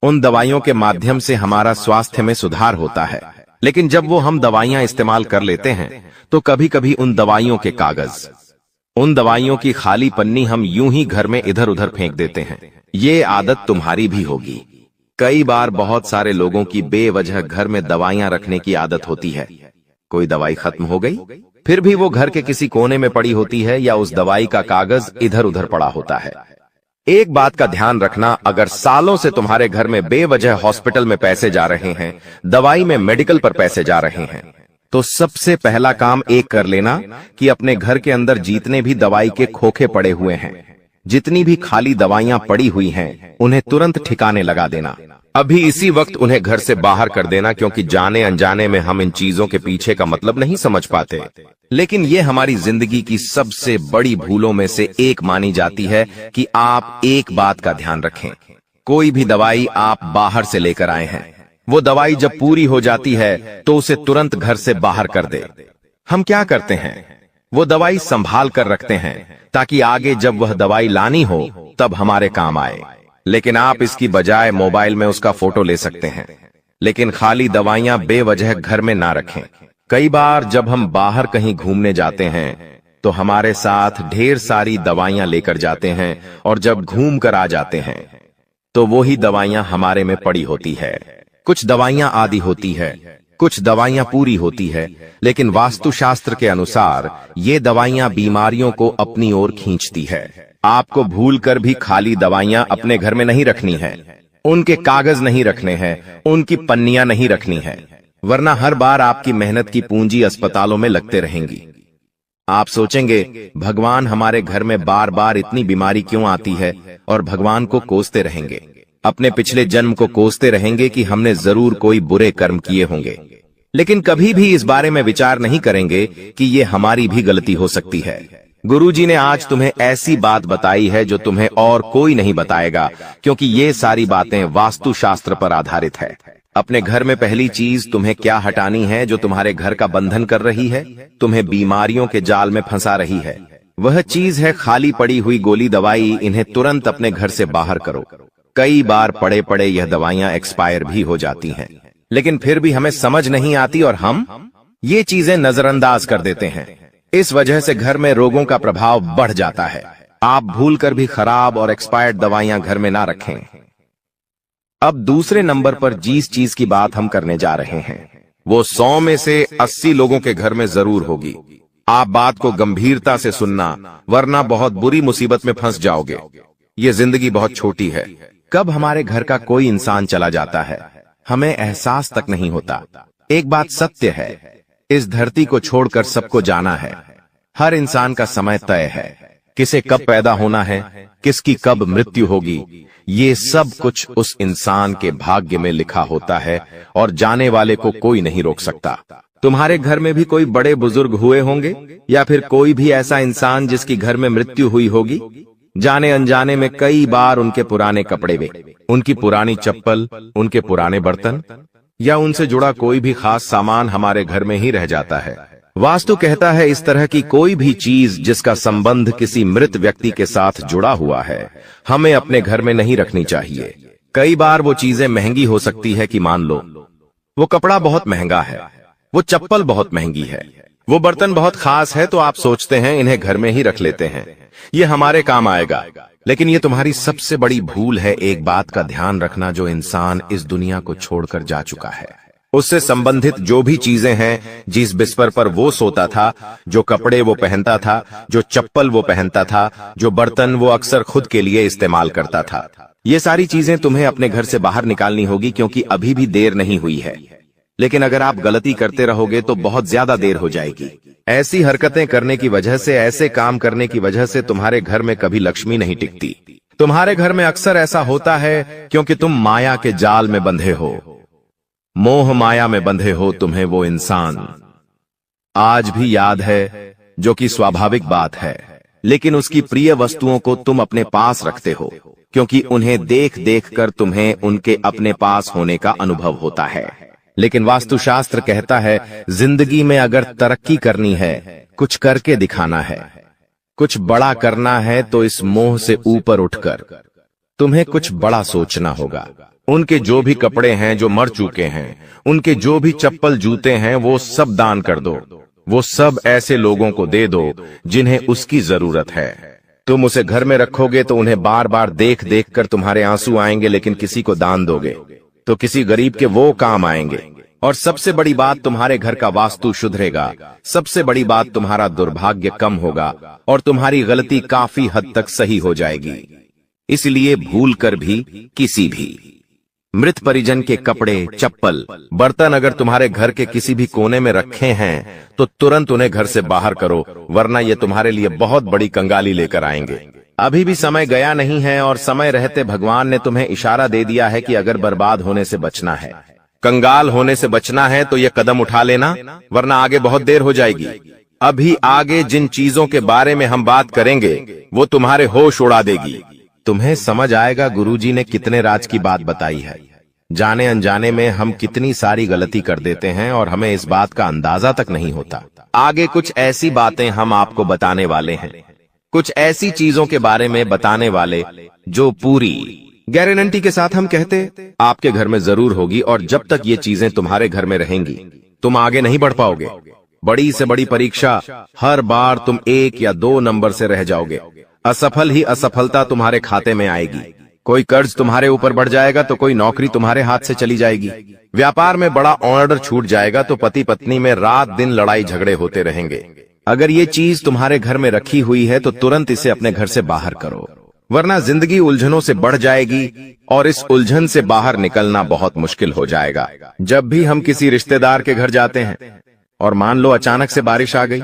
उन दवाइयों के माध्यम से हमारा स्वास्थ्य में सुधार होता है, लेकिन जब वो हम दवाइयां इस्तेमाल कर लेते हैं तो कभी कभी उन दवाइयों के कागज, उन दवाइयों की खाली पन्नी हम यूं ही घर में इधर उधर फेंक देते हैं। ये आदत तुम्हारी भी होगी। कई बार बहुत सारे लोगों की बेवजह घर में दवाइयां रखने की आदत होती है। कोई दवाई खत्म हो गई, फिर भी वो घर के किसी कोने में पड़ी होती है या उस दवाई का कागज इधर उधर पड़ा होता है। एक बात का ध्यान रखना, अगर सालों से तुम्हारे घर में बेवजह हॉस्पिटल में पैसे जा रहे हैं, दवाई में मेडिकल पर पैसे जा रहे हैं, तो सबसे पहला काम एक कर लेना कि अपने घर के अंदर जितने भी दवाई के खोखे पड़े हुए हैं, जितनी भी खाली दवाइयां पड़ी हुई हैं, उन्हें तुरंत ठिकाने लगा देना। अभी इसी वक्त उन्हें घर से बाहर कर देना, क्योंकि जाने अनजाने में हम इन चीजों के पीछे का मतलब नहीं समझ पाते। लेकिन ये हमारी जिंदगी की सबसे बड़ी भूलों में से एक मानी जाती है कि आप एक बात का ध्यान रखें। कोई भी दवाई आप बाहर से लेकर आए हैं, वो दवाई जब पूरी हो जाती है तो उसे तुरंत घर से बाहर कर दे। हम क्या करते हैं, वो दवाई संभाल कर रखते हैं ताकि आगे जब वह दवाई लानी हो तब हमारे काम आए। लेकिन आप इसकी बजाय मोबाइल में उसका फोटो ले सकते हैं। लेकिन खाली दवाइयां बेवजह घर में ना रखें। कई बार जब हम बाहर कहीं घूमने जाते हैं तो हमारे साथ ढेर सारी दवाइयां लेकर जाते हैं, और जब घूम कर आ जाते हैं तो वो ही दवाइयां हमारे में पड़ी होती है। कुछ दवाइयां आधी होती है, कुछ दवाइयां पूरी होती है, लेकिन वास्तुशास्त्र के अनुसार ये दवाइयां बीमारियों को अपनी ओर खींचती है। आपको भूलकर भी खाली दवाइयां अपने घर में नहीं रखनी है, उनके कागज नहीं रखने हैं, उनकी पन्नियां नहीं रखनी है, वरना हर बार आपकी मेहनत की पूंजी अस्पतालों में लगते रहेंगी। आप सोचेंगे, भगवान हमारे घर में बार बार इतनी बीमारी क्यों आती है, और भगवान को कोसते रहेंगे, अपने पिछले जन्म को कोसते रहेंगे कि हमने जरूर कोई बुरे कर्म किए होंगे। लेकिन कभी भी इस बारे में विचार नहीं करेंगे कि ये हमारी भी गलती हो सकती है। गुरुजी ने आज तुम्हें ऐसी बात बताई है जो तुम्हें और कोई नहीं बताएगा, क्योंकि ये सारी बातें वास्तुशास्त्र पर आधारित है। अपने घर में पहली चीज तुम्हें क्या हटानी है जो तुम्हारे घर का बंधन कर रही है, तुम्हें बीमारियों के जाल में फंसा रही है। वह चीज है खाली पड़ी हुई गोली दवाई। इन्हें तुरंत अपने घर से बाहर करो। कई बार पड़े पड़े यह दवाइयां एक्सपायर भी हो जाती हैं, लेकिन फिर भी हमें समझ नहीं आती और हम ये चीजें नजरअंदाज कर देते हैं। इस वजह से घर में रोगों का प्रभाव बढ़ जाता है। आप भूलकर भी खराब और एक्सपायर्ड दवाइयां घर में ना रखें। अब दूसरे नंबर पर जिस चीज की बात हम करने जा रहे हैं, वो 100 में से 80 लोगों के घर में जरूर होगी। आप बात को गंभीरता से सुनना, वरना बहुत बुरी मुसीबत में फंस जाओगे। ये जिंदगी बहुत छोटी है। कब हमारे घर का कोई इंसान चला जाता है, हमें एहसास तक नहीं होता। एक बात सत्य है, इस धरती को छोड़कर सबको जाना है। हर इंसान का समय तय है। किसे कब पैदा होना है, किसकी कब मृत्यु होगी, ये सब कुछ उस इंसान के भाग्य में लिखा होता है, और जाने वाले को कोई नहीं रोक सकता। तुम्हारे घर में भी कोई बड़े बुजुर्ग हुए होंगे, या फिर कोई भी ऐसा इंसान जिसकी घर में मृत्यु हुई होगी। जाने अनजाने में कई बार उनके पुराने कपड़े वे, उनकी पुरानी चप्पल, उनके पुराने बर्तन या उनसे जुड़ा कोई भी खास सामान हमारे घर में ही रह जाता है। वास्तु कहता है इस तरह की कोई भी चीज जिसका संबंध किसी मृत व्यक्ति के साथ जुड़ा हुआ है, हमें अपने घर में नहीं रखनी चाहिए। कई बार वो चीजें महंगी हो सकती है कि मान लो वो कपड़ा बहुत महंगा है, वो चप्पल बहुत महंगी है, वो बर्तन बहुत खास है, तो आप सोचते हैं इन्हें घर में ही रख लेते हैं, ये हमारे काम आएगा। लेकिन ये तुम्हारी सबसे बड़ी भूल है। एक बात का ध्यान रखना, जो इंसान इस दुनिया को छोड़कर जा चुका है, उससे संबंधित जो भी चीजें हैं, जिस बिस्तर पर वो सोता था, जो कपड़े वो पहनता था, जो चप्पल वो पहनता था, जो बर्तन वो अक्सर खुद के लिए इस्तेमाल करता था, ये सारी चीजें तुम्हें अपने घर से बाहर निकालनी होगी, क्योंकि अभी भी देर नहीं हुई है। लेकिन अगर आप गलती करते रहोगे तो बहुत ज्यादा देर हो जाएगी। ऐसी हरकतें करने की वजह से, ऐसे काम करने की वजह से तुम्हारे घर में कभी लक्ष्मी नहीं टिकती। तुम्हारे घर में अक्सर ऐसा होता है क्योंकि तुम माया के जाल में बंधे हो, मोह माया में बंधे हो। तुम्हें वो इंसान आज भी याद है, जो कि स्वाभाविक बात है, लेकिन उसकी प्रिय वस्तुओं को तुम अपने पास रखते हो, क्योंकि उन्हें देख देख कर तुम्हें उनके अपने पास होने का अनुभव होता है। लेकिन वास्तुशास्त्र कहता है, जिंदगी में अगर तरक्की करनी है, कुछ करके दिखाना है, कुछ बड़ा करना है, तो इस मोह से ऊपर उठकर तुम्हें कुछ बड़ा सोचना होगा। उनके जो भी कपड़े हैं जो मर चुके हैं, उनके जो भी चप्पल जूते हैं, वो सब दान कर दो। वो सब ऐसे लोगों को दे दो जिन्हें उसकी जरूरत है। तुम उसे घर में रखोगे तो उन्हें बार बार देख देख कर तुम्हारे आंसू आएंगे, लेकिन किसी को दान दोगे तो किसी गरीब के वो काम आएंगे। और सबसे बड़ी बात, तुम्हारे घर का वास्तु सुधरेगा। सबसे बड़ी बात, तुम्हारा दुर्भाग्य कम होगा और तुम्हारी गलती काफी हद तक सही हो जाएगी। इसलिए भूल कर भी किसी भी मृत परिजन के कपड़े, चप्पल, बर्तन अगर तुम्हारे घर के किसी भी कोने में रखे हैं तो तुरंत उन्हें घर से बाहर करो, वरना ये तुम्हारे लिए बहुत बड़ी कंगाली लेकर आएंगे। अभी भी समय गया नहीं है और समय रहते भगवान ने तुम्हें इशारा दे दिया है कि अगर बर्बाद होने से बचना है, कंगाल होने से बचना है तो ये कदम उठा लेना, वरना आगे बहुत देर हो जाएगी। अभी आगे जिन चीजों के बारे में हम बात करेंगे वो तुम्हारे होश उड़ा देगी। तुम्हें समझ आएगा गुरुजी ने कितने राज की बात बताई है। जाने अनजाने में हम कितनी सारी गलती कर देते हैं और हमें इस बात का अंदाजा तक नहीं होता। आगे कुछ ऐसी बातें हम आपको बताने वाले हैं, कुछ ऐसी चीजों के बारे में बताने वाले जो पूरी गारंटी के साथ हम कहते आपके घर में जरूर होगी, और जब तक ये चीजें तुम्हारे घर में रहेंगी तुम आगे नहीं बढ़ पाओगे। बड़ी से बड़ी परीक्षा, हर बार तुम 1 या 2 नंबर से रह जाओगे। असफल ही असफलता तुम्हारे खाते में आएगी। कोई कर्ज तुम्हारे ऊपर बढ़ जाएगा तो कोई नौकरी तुम्हारे हाथ से चली जाएगी। व्यापार में बड़ा ऑर्डर छूट जाएगा तो पति पत्नी में रात दिन लड़ाई झगड़े होते रहेंगे। अगर ये चीज तुम्हारे घर में रखी हुई है तो तुरंत इसे अपने घर से बाहर करो, वरना जिंदगी उलझनों से बढ़ जाएगी और इस उलझन से बाहर निकलना बहुत मुश्किल हो जाएगा। जब भी हम किसी रिश्तेदार के घर जाते हैं और मान लो अचानक से बारिश आ गई,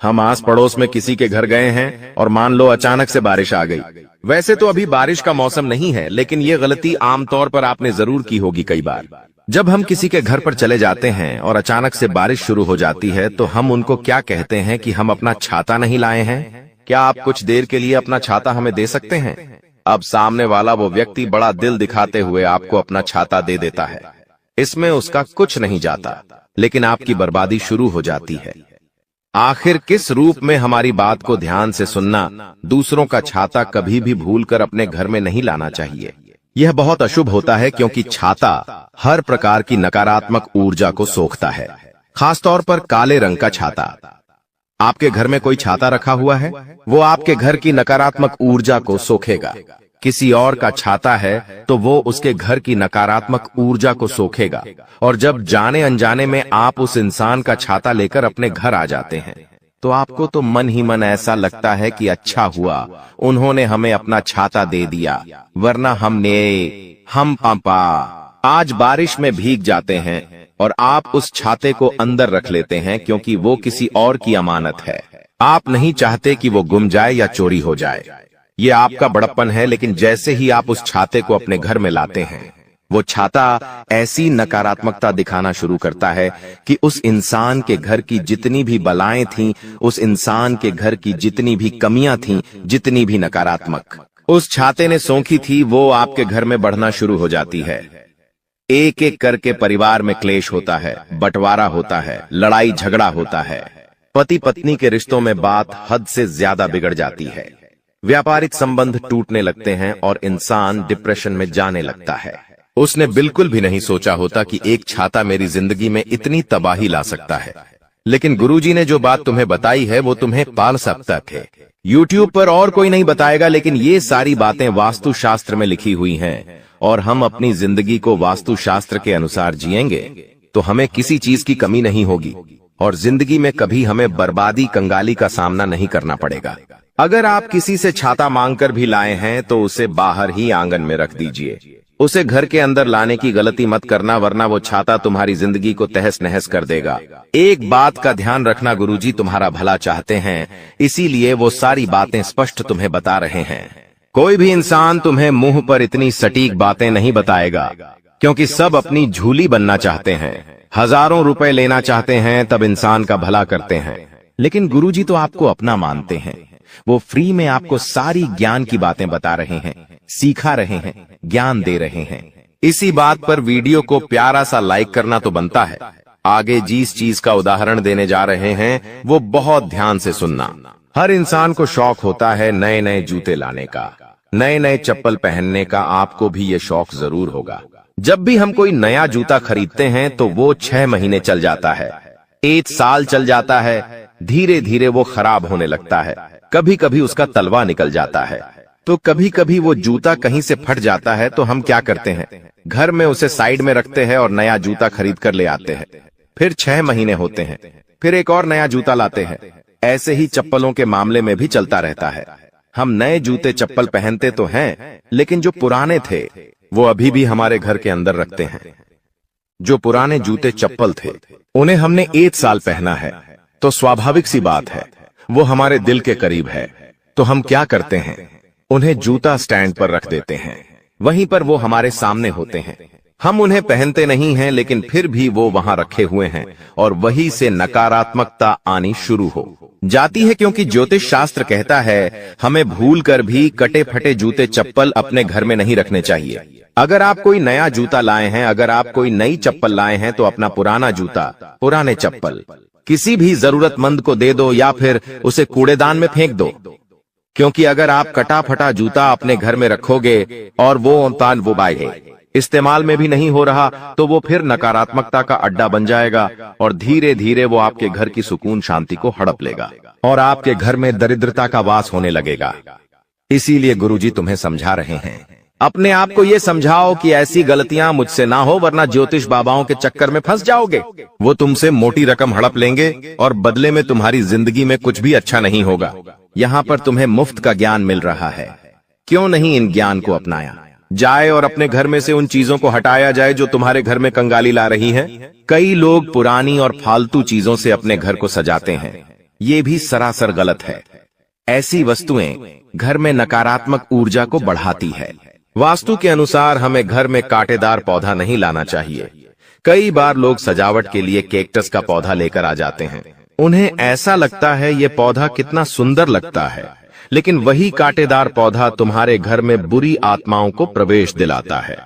हम आस पड़ोस में किसी के घर गए हैं और मान लो अचानक से बारिश आ गई। वैसे तो अभी बारिश का मौसम नहीं है, लेकिन ये गलती आमतौर पर आपने जरूर की होगी कई बार। जब हम किसी के घर पर चले जाते हैं और अचानक से बारिश शुरू हो जाती है तो हम उनको क्या कहते हैं कि हम अपना छाता नहीं लाए हैं, क्या आप कुछ देर के लिए अपना छाता हमें दे सकते हैं? अब सामने वाला वो व्यक्ति बड़ा दिल दिखाते हुए आपको अपना छाता दे देता है। इसमें उसका कुछ नहीं जाता, लेकिन आपकी बर्बादी शुरू हो जाती है। आखिर किस रूप में हमारी बात को ध्यान से सुनना। दूसरों का छाता कभी भी भूलकर अपने घर में नहीं लाना चाहिए। यह बहुत अशुभ होता है क्योंकि छाता हर प्रकार की नकारात्मक ऊर्जा को सोखता है, खासतौर पर काले रंग का छाता। आपके घर में कोई छाता रखा हुआ है, वो आपके घर की नकारात्मक ऊर्जा को सोखेगा। किसी और का छाता है तो वो उसके घर की नकारात्मक ऊर्जा को सोखेगा, और जब जाने अनजाने में आप उस इंसान का छाता लेकर अपने घर आ जाते हैं तो आपको तो मन ही मन ऐसा लगता है कि अच्छा हुआ उन्होंने हमें अपना छाता दे दिया, वरना हम पापा आज बारिश में भीग जाते हैं और आप उस छाते को अंदर रख लेते हैं क्योंकि वो किसी और की अमानत है। आप नहीं चाहते कि वो गुम जाए या चोरी हो जाए। ये आपका बड़प्पन है, लेकिन जैसे ही आप उस छाते को अपने घर में लाते हैं वो छाता ऐसी नकारात्मकता दिखाना शुरू करता है कि उस इंसान के घर की जितनी भी बलाएं थीं, उस इंसान के घर की जितनी भी कमियां थीं, जितनी भी नकारात्मक उस छाते ने सोखी थी, वो आपके घर में बढ़ना शुरू हो जाती है। एक एक करके परिवार में क्लेश होता है, बंटवारा होता है, लड़ाई झगड़ा होता है। पति पत्नी के रिश्तों में बात हद से ज्यादा बिगड़ जाती है। व्यापारिक संबंध टूटने लगते हैं और इंसान डिप्रेशन में जाने लगता है। उसने बिल्कुल भी नहीं सोचा होता कि एक छाता मेरी जिंदगी में इतनी तबाही ला सकता है, लेकिन गुरुजी ने जो बात तुम्हें बताई है वो तुम्हें पाल सकता थे। YouTube पर और कोई नहीं बताएगा, लेकिन ये सारी बातें वास्तुशास्त्र में लिखी हुई हैं और हम अपनी जिंदगी को वास्तुशास्त्र के अनुसार जिएंगे तो हमें किसी चीज की कमी नहीं होगी और जिंदगी में कभी हमें बर्बादी कंगाली का सामना नहीं करना पड़ेगा। अगर आप किसी से छाता मांगकर भी लाए हैं तो उसे बाहर ही आंगन में रख दीजिए। उसे घर के अंदर लाने की गलती मत करना, वरना वो छाता तुम्हारी जिंदगी को तहस नहस कर देगा। एक बात का ध्यान रखना, गुरुजी तुम्हारा भला चाहते हैं, इसीलिए वो सारी बातें स्पष्ट तुम्हें बता रहे हैं। कोई भी इंसान तुम्हें मुंह पर इतनी सटीक बातें नहीं बताएगा, क्योंकि सब अपनी झूली बनना चाहते हैं, हजारों रुपए लेना चाहते हैं, तब इंसान का भला करते हैं। लेकिन गुरुजी तो आपको अपना मानते हैं, वो फ्री में आपको सारी ज्ञान की बातें बता रहे हैं, सिखा रहे हैं, ज्ञान दे रहे हैं। इसी बात पर वीडियो को प्यारा सा लाइक करना तो बनता है। आगे जिस चीज का उदाहरण देने जा रहे हैं वो बहुत ध्यान से सुनना। हर इंसान को शौक होता है नए नए जूते लाने का, नए नए चप्पल पहनने का। आपको भी ये शौक जरूर होगा। जब भी हम कोई नया जूता खरीदते हैं तो वो 6 महीने चल जाता है, 1 साल चल जाता है, धीरे धीरे वो खराब होने लगता है। कभी कभी उसका तलवा निकल जाता है, तो कभी कभी वो जूता कहीं से फट जाता है। तो हम क्या करते हैं, घर में उसे साइड में रखते हैं और नया जूता खरीद कर ले आते हैं। फिर 6 महीने होते हैं, फिर एक और नया जूता लाते हैं। ऐसे ही चप्पलों के मामले में भी चलता रहता है। हम नए जूते चप्पल पहनते तो हैं, लेकिन जो पुराने थे वो अभी भी हमारे घर के अंदर रखते हैं। जो पुराने जूते चप्पल थे उन्हें हमने 1 साल पहना है, तो स्वाभाविक सी बात है वो हमारे दिल के करीब है, तो हम क्या करते हैं, उन्हें जूता स्टैंड पर रख देते हैं। वहीं पर वो हमारे सामने होते हैं, हम उन्हें पहनते नहीं हैं, लेकिन फिर भी वो वहां रखे हुए हैं और वहीं से नकारात्मकता आनी शुरू हो जाती है। क्योंकि ज्योतिष शास्त्र कहता है हमें भूल कर भी कटे फटे जूते चप्पल अपने घर में नहीं रखने चाहिए। अगर आप कोई नया जूता लाए हैं, अगर आप कोई नई चप्पल लाए हैं, तो अपना पुराना जूता, पुराने चप्पल किसी भी जरूरतमंद को दे दो या फिर उसे कूड़ेदान में फेंक दो। क्योंकि अगर आप कटा फटा जूता अपने घर में रखोगे और वो बाय इस्तेमाल में भी नहीं हो रहा, तो वो फिर नकारात्मकता का अड्डा बन जाएगा और धीरे धीरे वो आपके घर की सुकून शांति को हड़प लेगा और आपके घर में दरिद्रता का वास होने लगेगा। इसीलिए गुरुजी तुम्हें समझा रहे हैं, अपने आप को ये समझाओ कि ऐसी गलतियां मुझसे ना हो, वरना ज्योतिष बाबाओं के चक्कर में फंस जाओगे। वो तुमसे मोटी रकम हड़प लेंगे और बदले में तुम्हारी जिंदगी में कुछ भी अच्छा नहीं होगा। यहाँ पर तुम्हें मुफ्त का ज्ञान मिल रहा है, क्यों नहीं इन ज्ञान को अपनाया जाए और अपने घर में से उन चीजों को हटाया जाए जो तुम्हारे घर में कंगाली ला रही हैं। कई लोग पुरानी और फालतू चीजों से अपने घर को सजाते हैं, ये भी सरासर गलत है। ऐसी वस्तुएं घर में नकारात्मक ऊर्जा को बढ़ाती है। वास्तु के अनुसार हमें घर में कांटेदार पौधा नहीं लाना चाहिए। कई बार लोग सजावट के लिए कैक्टस का पौधा लेकर आ जाते हैं, उन्हें ऐसा लगता है ये पौधा कितना सुंदर लगता है, लेकिन वही कांटेदार पौधा तुम्हारे घर में बुरी आत्माओं को प्रवेश दिलाता है,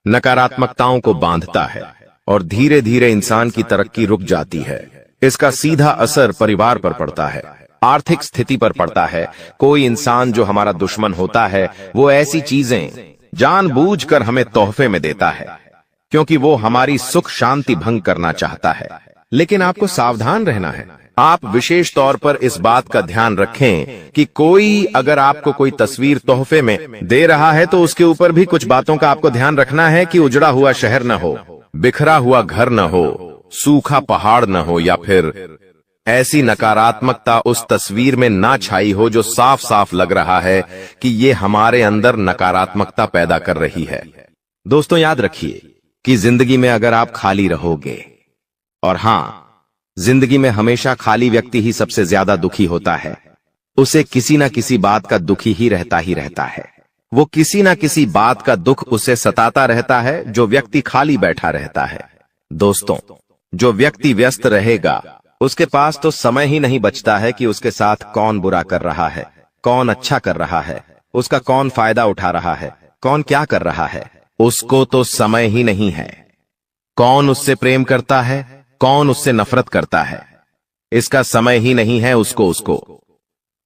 नकारात्मकताओं को बांधता है और धीरे धीरे इंसान की तरक्की रुक जाती है। इसका सीधा असर परिवार पर पड़ता है, आर्थिक स्थिति पर पड़ता है। कोई इंसान जो हमारा दुश्मन होता है वो ऐसी चीजें जानबूझकर हमें तोहफे में देता है, क्योंकि वो हमारी सुख शांति भंग करना चाहता है। लेकिन आपको सावधान रहना है। आप विशेष तौर पर इस बात का ध्यान रखें कि कोई अगर आपको कोई तस्वीर तोहफे में दे रहा है तो उसके ऊपर भी कुछ बातों का आपको ध्यान रखना है कि उजड़ा हुआ शहर न हो, बिखरा हुआ घर न हो, सूखा पहाड़ न हो, या फिर ऐसी नकारात्मकता उस तस्वीर में ना छाई हो जो साफ साफ लग रहा है कि ये हमारे अंदर नकारात्मकता पैदा कर रही है। दोस्तों याद रखिए कि जिंदगी में अगर आप खाली रहोगे, और हां, जिंदगी में हमेशा खाली व्यक्ति ही सबसे ज्यादा दुखी होता है, उसे किसी ना किसी बात का दुखी ही रहता है। वो किसी ना किसी बात का दुख उसे सताता रहता है जो व्यक्ति खाली बैठा रहता है। दोस्तों, जो व्यक्ति व्यस्त रहेगा उसके पास तो समय ही नहीं बचता है कि उसके साथ कौन बुरा कर रहा है, कौन अच्छा कर रहा है, उसका कौन फायदा उठा रहा है, कौन क्या कर रहा है, उसको तो समय ही नहीं है। कौन उससे प्रेम करता है, कौन उससे नफरत करता है, इसका समय ही नहीं है उसको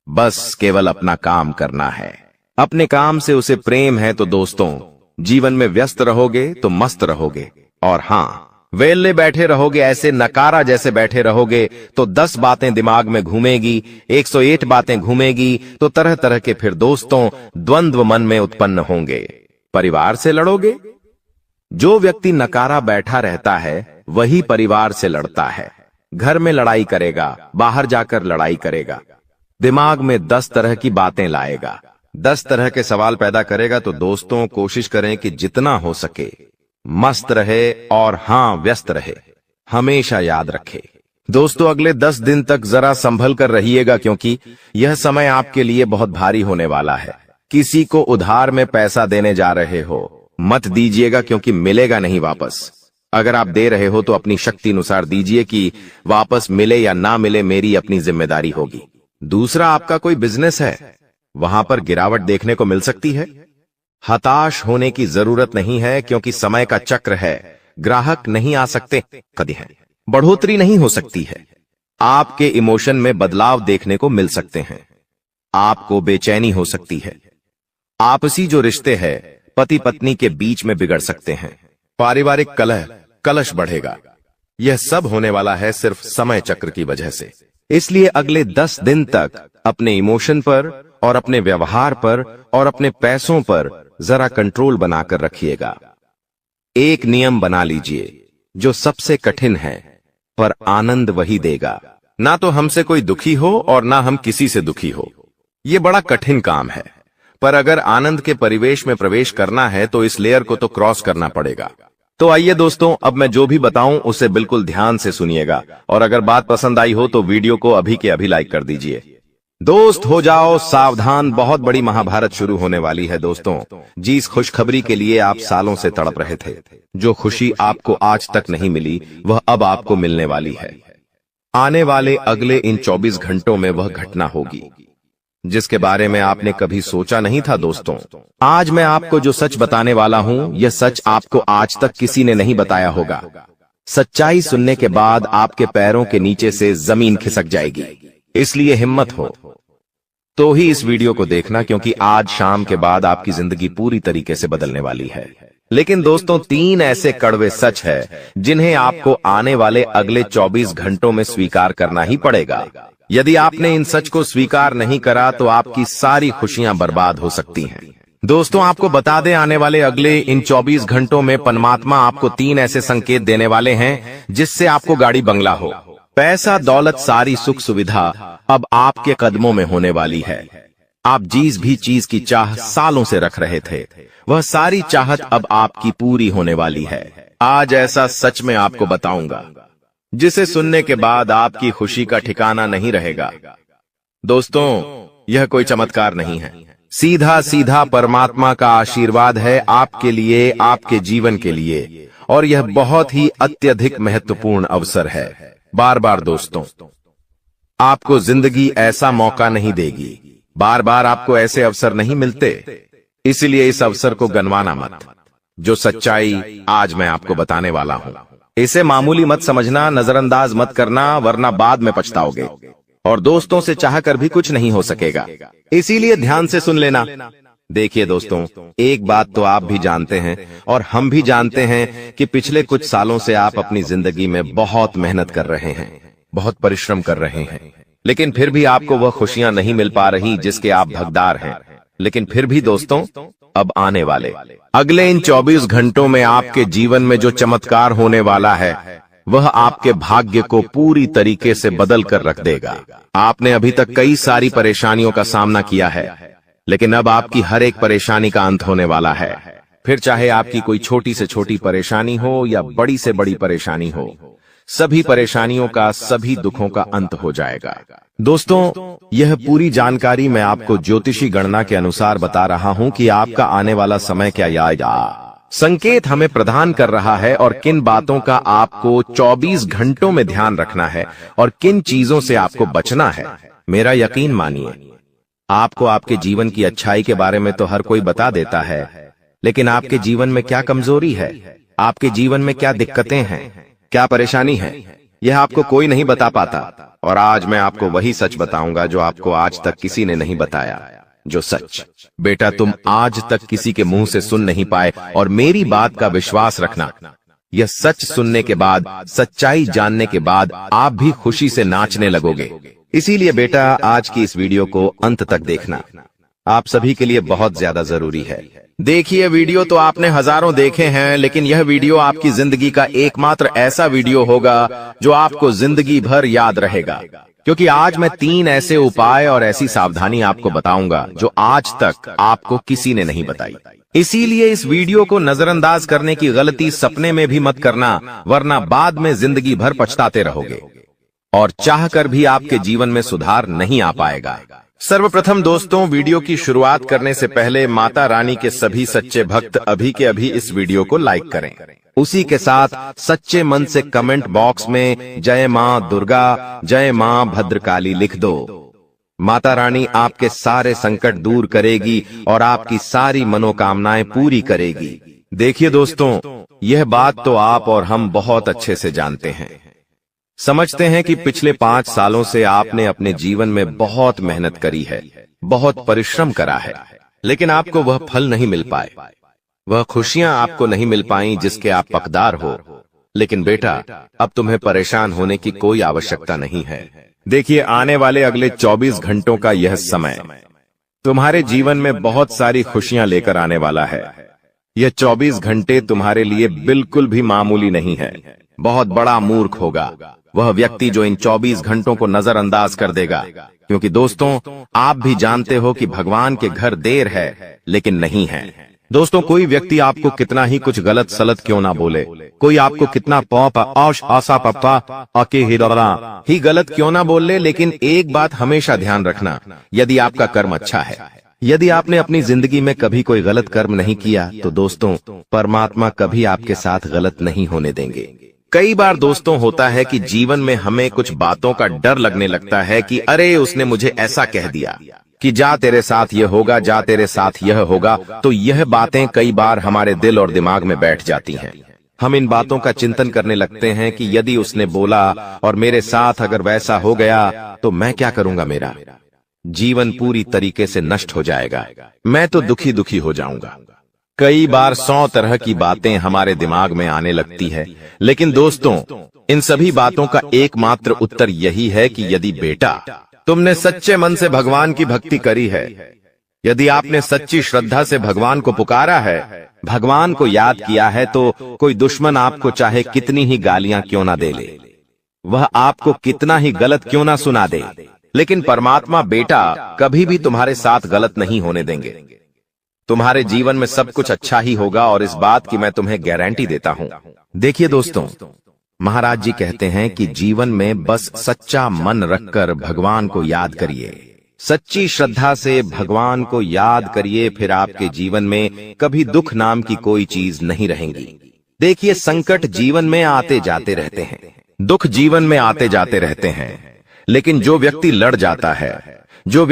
बस केवल अपना काम करना है। अपने काम से उसे प्रेम है तो दोस्तों, जीवन में व्यस्त रहोगे तो मस्त रहोगे, और हां, वेले बैठे रहोगे, ऐसे नकारा जैसे बैठे रहोगे तो 10 बातें दिमाग में घूमेगी, 108 बातें घूमेगी, तो तरह तरह के फिर दोस्तों द्वंद्व मन में उत्पन्न होंगे। परिवार से लड़ोगे। जो व्यक्ति नकारा बैठा रहता है वही परिवार से लड़ता है, घर में लड़ाई करेगा, बाहर जाकर लड़ाई करेगा, दिमाग में 10 तरह की बातें लाएगा, 10 तरह के सवाल पैदा करेगा। तो दोस्तों कोशिश करें कि जितना हो सके मस्त रहे और हां, व्यस्त रहे। हमेशा याद रखे दोस्तों, अगले 10 दिन तक जरा संभल कर रहिएगा, क्योंकि यह समय आपके लिए बहुत भारी होने वाला है। किसी को उधार में पैसा देने जा रहे हो, मत दीजिएगा, क्योंकि मिलेगा नहीं वापस। अगर आप दे रहे हो तो अपनी शक्ति अनुसार दीजिए, कि वापस मिले या ना मिले मेरी अपनी जिम्मेदारी होगी। दूसरा, आपका कोई बिजनेस है, वहां पर गिरावट देखने को मिल सकती है। हताश होने की जरूरत नहीं है, क्योंकि समय का चक्र है, ग्राहक नहीं आ सकते कभी है, बढ़ोतरी नहीं हो सकती है। आपके इमोशन में बदलाव देखने को मिल सकते हैं, आपको बेचैनी हो सकती है, आपसी जो रिश्ते हैं पति पत्नी के बीच में बिगड़ सकते हैं, पारिवारिक कलश बढ़ेगा। यह सब होने वाला है सिर्फ समय चक्र की वजह से। इसलिए अगले 10 दिन तक अपने इमोशन पर और अपने व्यवहार पर और अपने पैसों पर जरा कंट्रोल बनाकर रखिएगा। एक नियम बना लीजिए, जो सबसे कठिन है पर आनंद वही देगा। ना तो हमसे कोई दुखी हो और ना हम किसी से दुखी हो। यह बड़ा कठिन काम है, पर अगर आनंद के परिवेश में प्रवेश करना है तो इस लेयर को तो क्रॉस करना पड़ेगा। तो आइए दोस्तों, अब मैं जो भी बताऊं उसे बिल्कुल ध्यान से सुनिएगा, और अगर बात पसंद आई हो तो वीडियो को अभी के अभी लाइक कर दीजिए। दोस्त हो जाओ सावधान, बहुत बड़ी महाभारत शुरू होने वाली है दोस्तों। जिस खुशखबरी के लिए आप सालों से तड़प रहे थे, जो खुशी आपको आज तक नहीं मिली, वह अब आपको मिलने वाली है। आने वाले अगले इन 24 घंटों में वह घटना होगी जिसके बारे में आपने कभी सोचा नहीं था दोस्तों। आज मैं आपको जो सच बताने वाला हूं, यह सच आपको आज तक किसी ने नहीं बताया होगा। सच्चाई सुनने के बाद आपके पैरों के नीचे से जमीन खिसक जाएगी। इसलिए हिम्मत हो तो ही इस वीडियो को देखना, क्योंकि आज शाम के बाद आपकी जिंदगी पूरी तरीके से बदलने वाली है। लेकिन दोस्तों, 3 ऐसे कड़वे सच है जिन्हें आपको आने वाले अगले 24 घंटों में स्वीकार करना ही पड़ेगा। यदि आपने इन सच को स्वीकार नहीं करा तो आपकी सारी खुशियां बर्बाद हो सकती हैं। दोस्तों, आपको बता दें, आने वाले अगले इन 24 घंटों में परमात्मा आपको 3 ऐसे संकेत देने वाले हैं जिससे आपको गाड़ी बंगला हो, पैसा दौलत, सारी सुख सुविधा अब आपके कदमों में होने वाली है। आप जिस भी चीज की चाह सालों से रख रहे थे, वह सारी चाहत अब आपकी पूरी होने वाली है। आज ऐसा सच मैं आपको बताऊंगा जिसे सुनने के बाद आपकी खुशी का ठिकाना नहीं रहेगा। दोस्तों, यह कोई चमत्कार नहीं है, सीधा सीधा परमात्मा का आशीर्वाद है आपके लिए, आपके जीवन के लिए, और यह बहुत ही अत्यधिक महत्वपूर्ण अवसर है। बार बार दोस्तों, आपको जिंदगी ऐसा मौका नहीं देगी, बार बार आपको ऐसे अवसर नहीं मिलते, इसलिए इस अवसर को गंवाना मत। जो सच्चाई आज मैं आपको बताने वाला हूं, इसे मामूली मत समझना, नजरअंदाज मत करना, वरना बाद में पछताओगे और दोस्तों से चाहकर भी कुछ नहीं हो सकेगा। इसीलिए ध्यान से सुन लेना। देखिए दोस्तों, एक बात तो आप भी जानते हैं और हम भी जानते हैं कि पिछले कुछ सालों से आप अपनी जिंदगी में बहुत मेहनत कर रहे हैं, बहुत परिश्रम कर रहे हैं, लेकिन फिर भी आपको वह खुशियां नहीं मिल पा रही जिसके आप हकदार हैं। लेकिन फिर भी दोस्तों, अब आने वाले अगले इन 24 घंटों में आपके जीवन में जो चमत्कार होने वाला है, वह आपके भाग्य को पूरी तरीके से बदल कर रख देगा। आपने अभी तक कई सारी परेशानियों का सामना किया है, लेकिन अब आपकी हर एक परेशानी का अंत होने वाला है। फिर चाहे आपकी कोई छोटी से छोटी परेशानी हो या बड़ी से बड़ी परेशानी हो, सभी परेशानियों का, सभी दुखों का अंत हो जाएगा। दोस्तों, यह पूरी जानकारी मैं आपको ज्योतिषी गणना के अनुसार बता रहा हूं कि आपका आने वाला समय क्या आएगा, संकेत हमें प्रदान कर रहा है, और किन बातों का आपको 24 घंटों में ध्यान रखना है और किन चीजों से आपको बचना है। मेरा यकीन मानिए, आपको आपके जीवन की अच्छाई के बारे में तो हर कोई बता देता है, लेकिन आपके जीवन में क्या कमजोरी है, आपके जीवन में क्या दिक्कतें हैं, क्या परेशानी है, यह आपको कोई नहीं बता पाता। और आज मैं आपको वही सच बताऊंगा जो आपको आज तक किसी ने नहीं बताया। जो सच बेटा तुम आज तक किसी के मुंह से सुन नहीं पाए, और मेरी बात का विश्वास रखना, यह सच सुनने के बाद, सच्चाई जानने के बाद आप भी खुशी से नाचने लगोगे। इसीलिए बेटा, आज की इस वीडियो को अंत तक देखना, आप सभी के लिए बहुत ज्यादा जरूरी है। देखिए, वीडियो तो आपने हजारों देखे हैं, लेकिन यह वीडियो आपकी जिंदगी का एकमात्र ऐसा वीडियो होगा जो आपको जिंदगी भर याद रहेगा, क्योंकि आज मैं 3 ऐसे उपाय और ऐसी सावधानी आपको बताऊंगा जो आज तक आपको किसी ने नहीं बताई। इसीलिए इस वीडियो को नजरअंदाज करने की गलती सपने में भी मत करना, वरना बाद में जिंदगी भर पछताते रहोगे और चाहकर भी आपके जीवन में सुधार नहीं आ पाएगा। सर्वप्रथम दोस्तों, वीडियो की शुरुआत करने से पहले माता रानी के सभी सच्चे भक्त अभी के अभी इस वीडियो को लाइक करें। उसी के साथ सच्चे मन से कमेंट बॉक्स में जय मां दुर्गा, जय मां भद्रकाली लिख दो। माता रानी आपके सारे संकट दूर करेगी और आपकी सारी मनोकामनाएं पूरी करेगी। देखिए दोस्तों, यह बात तो आप और हम बहुत अच्छे से जानते हैं, समझते हैं कि पिछले 5 सालों से आपने अपने जीवन में बहुत मेहनत करी है, बहुत परिश्रम करा है, लेकिन आपको वह फल नहीं मिल पाए, वह खुशियां आपको नहीं मिल पाई जिसके आप हकदार हो। लेकिन बेटा, अब तुम्हें परेशान होने की कोई आवश्यकता नहीं है। देखिए, आने वाले अगले 24 घंटों का यह समय तुम्हारे जीवन में बहुत सारी खुशियां लेकर आने वाला है। यह 24 घंटे तुम्हारे लिए बिल्कुल भी मामूली नहीं है। बहुत बड़ा मूर्ख होगा वह व्यक्ति जो इन 24 घंटों को नजरअंदाज कर देगा, क्योंकि दोस्तों, आप भी जानते हो कि भगवान के घर देर है लेकिन नहीं है। दोस्तों, कोई व्यक्ति आपको कितना ही कुछ गलत सलत क्यों ना बोले, कोई आपको कितना पौप औश आसा पप्पा अके हिडरा ही गलत क्यों ना बोल ले, लेकिन एक बात हमेशा ध्यान रखना, यदि आपका कर्म अच्छा है, यदि आपने अपनी जिंदगी में कभी कोई गलत कर्म नहीं किया, तो दोस्तों परमात्मा कभी आपके साथ गलत नहीं होने देंगे। कई बार दोस्तों होता है कि जीवन में हमें कुछ बातों का डर लगने लगता है कि अरे उसने मुझे ऐसा कह दिया कि जा तेरे साथ यह होगा, जा तेरे साथ यह होगा, तो यह बातें कई बार हमारे दिल और दिमाग में बैठ जाती हैं। हम इन बातों का चिंतन करने लगते हैं कि यदि उसने बोला और मेरे साथ अगर वैसा हो गया तो मैं क्या करूंगा, मेरा जीवन पूरी तरीके से नष्ट हो जाएगा, मैं तो दुखी दुखी हो जाऊंगा। कई बार 100 तरह की बातें हमारे दिमाग में आने लगती है, लेकिन दोस्तों इन सभी बातों का एकमात्र उत्तर यही है कि यदि बेटा तुमने सच्चे मन से भगवान की भक्ति करी है, यदि आपने सच्ची श्रद्धा से भगवान को पुकारा है, भगवान को याद किया है, तो कोई दुश्मन आपको चाहे कितनी ही गालियां क्यों ना दे ले, वह आपको कितना ही गलत क्यों ना सुना दे, लेकिन परमात्मा बेटा कभी भी तुम्हारे साथ गलत नहीं होने देंगे। तुम्हारे जीवन में सब कुछ अच्छा ही होगा और इस बात की मैं तुम्हें गारंटी देता हूं। देखिए दोस्तों, महाराज जी कहते हैं कि जीवन में बस सच्चा मन रखकर भगवान को याद करिए, सच्ची श्रद्धा से भगवान को याद करिए, फिर आपके जीवन में कभी दुख नाम की कोई चीज नहीं रहेगी। देखिए संकट जीवन में आते जाते रहते हैं, दुख जीवन में आते जाते रहते हैं, लेकिन जो व्यक्ति लड़ जाता है, जो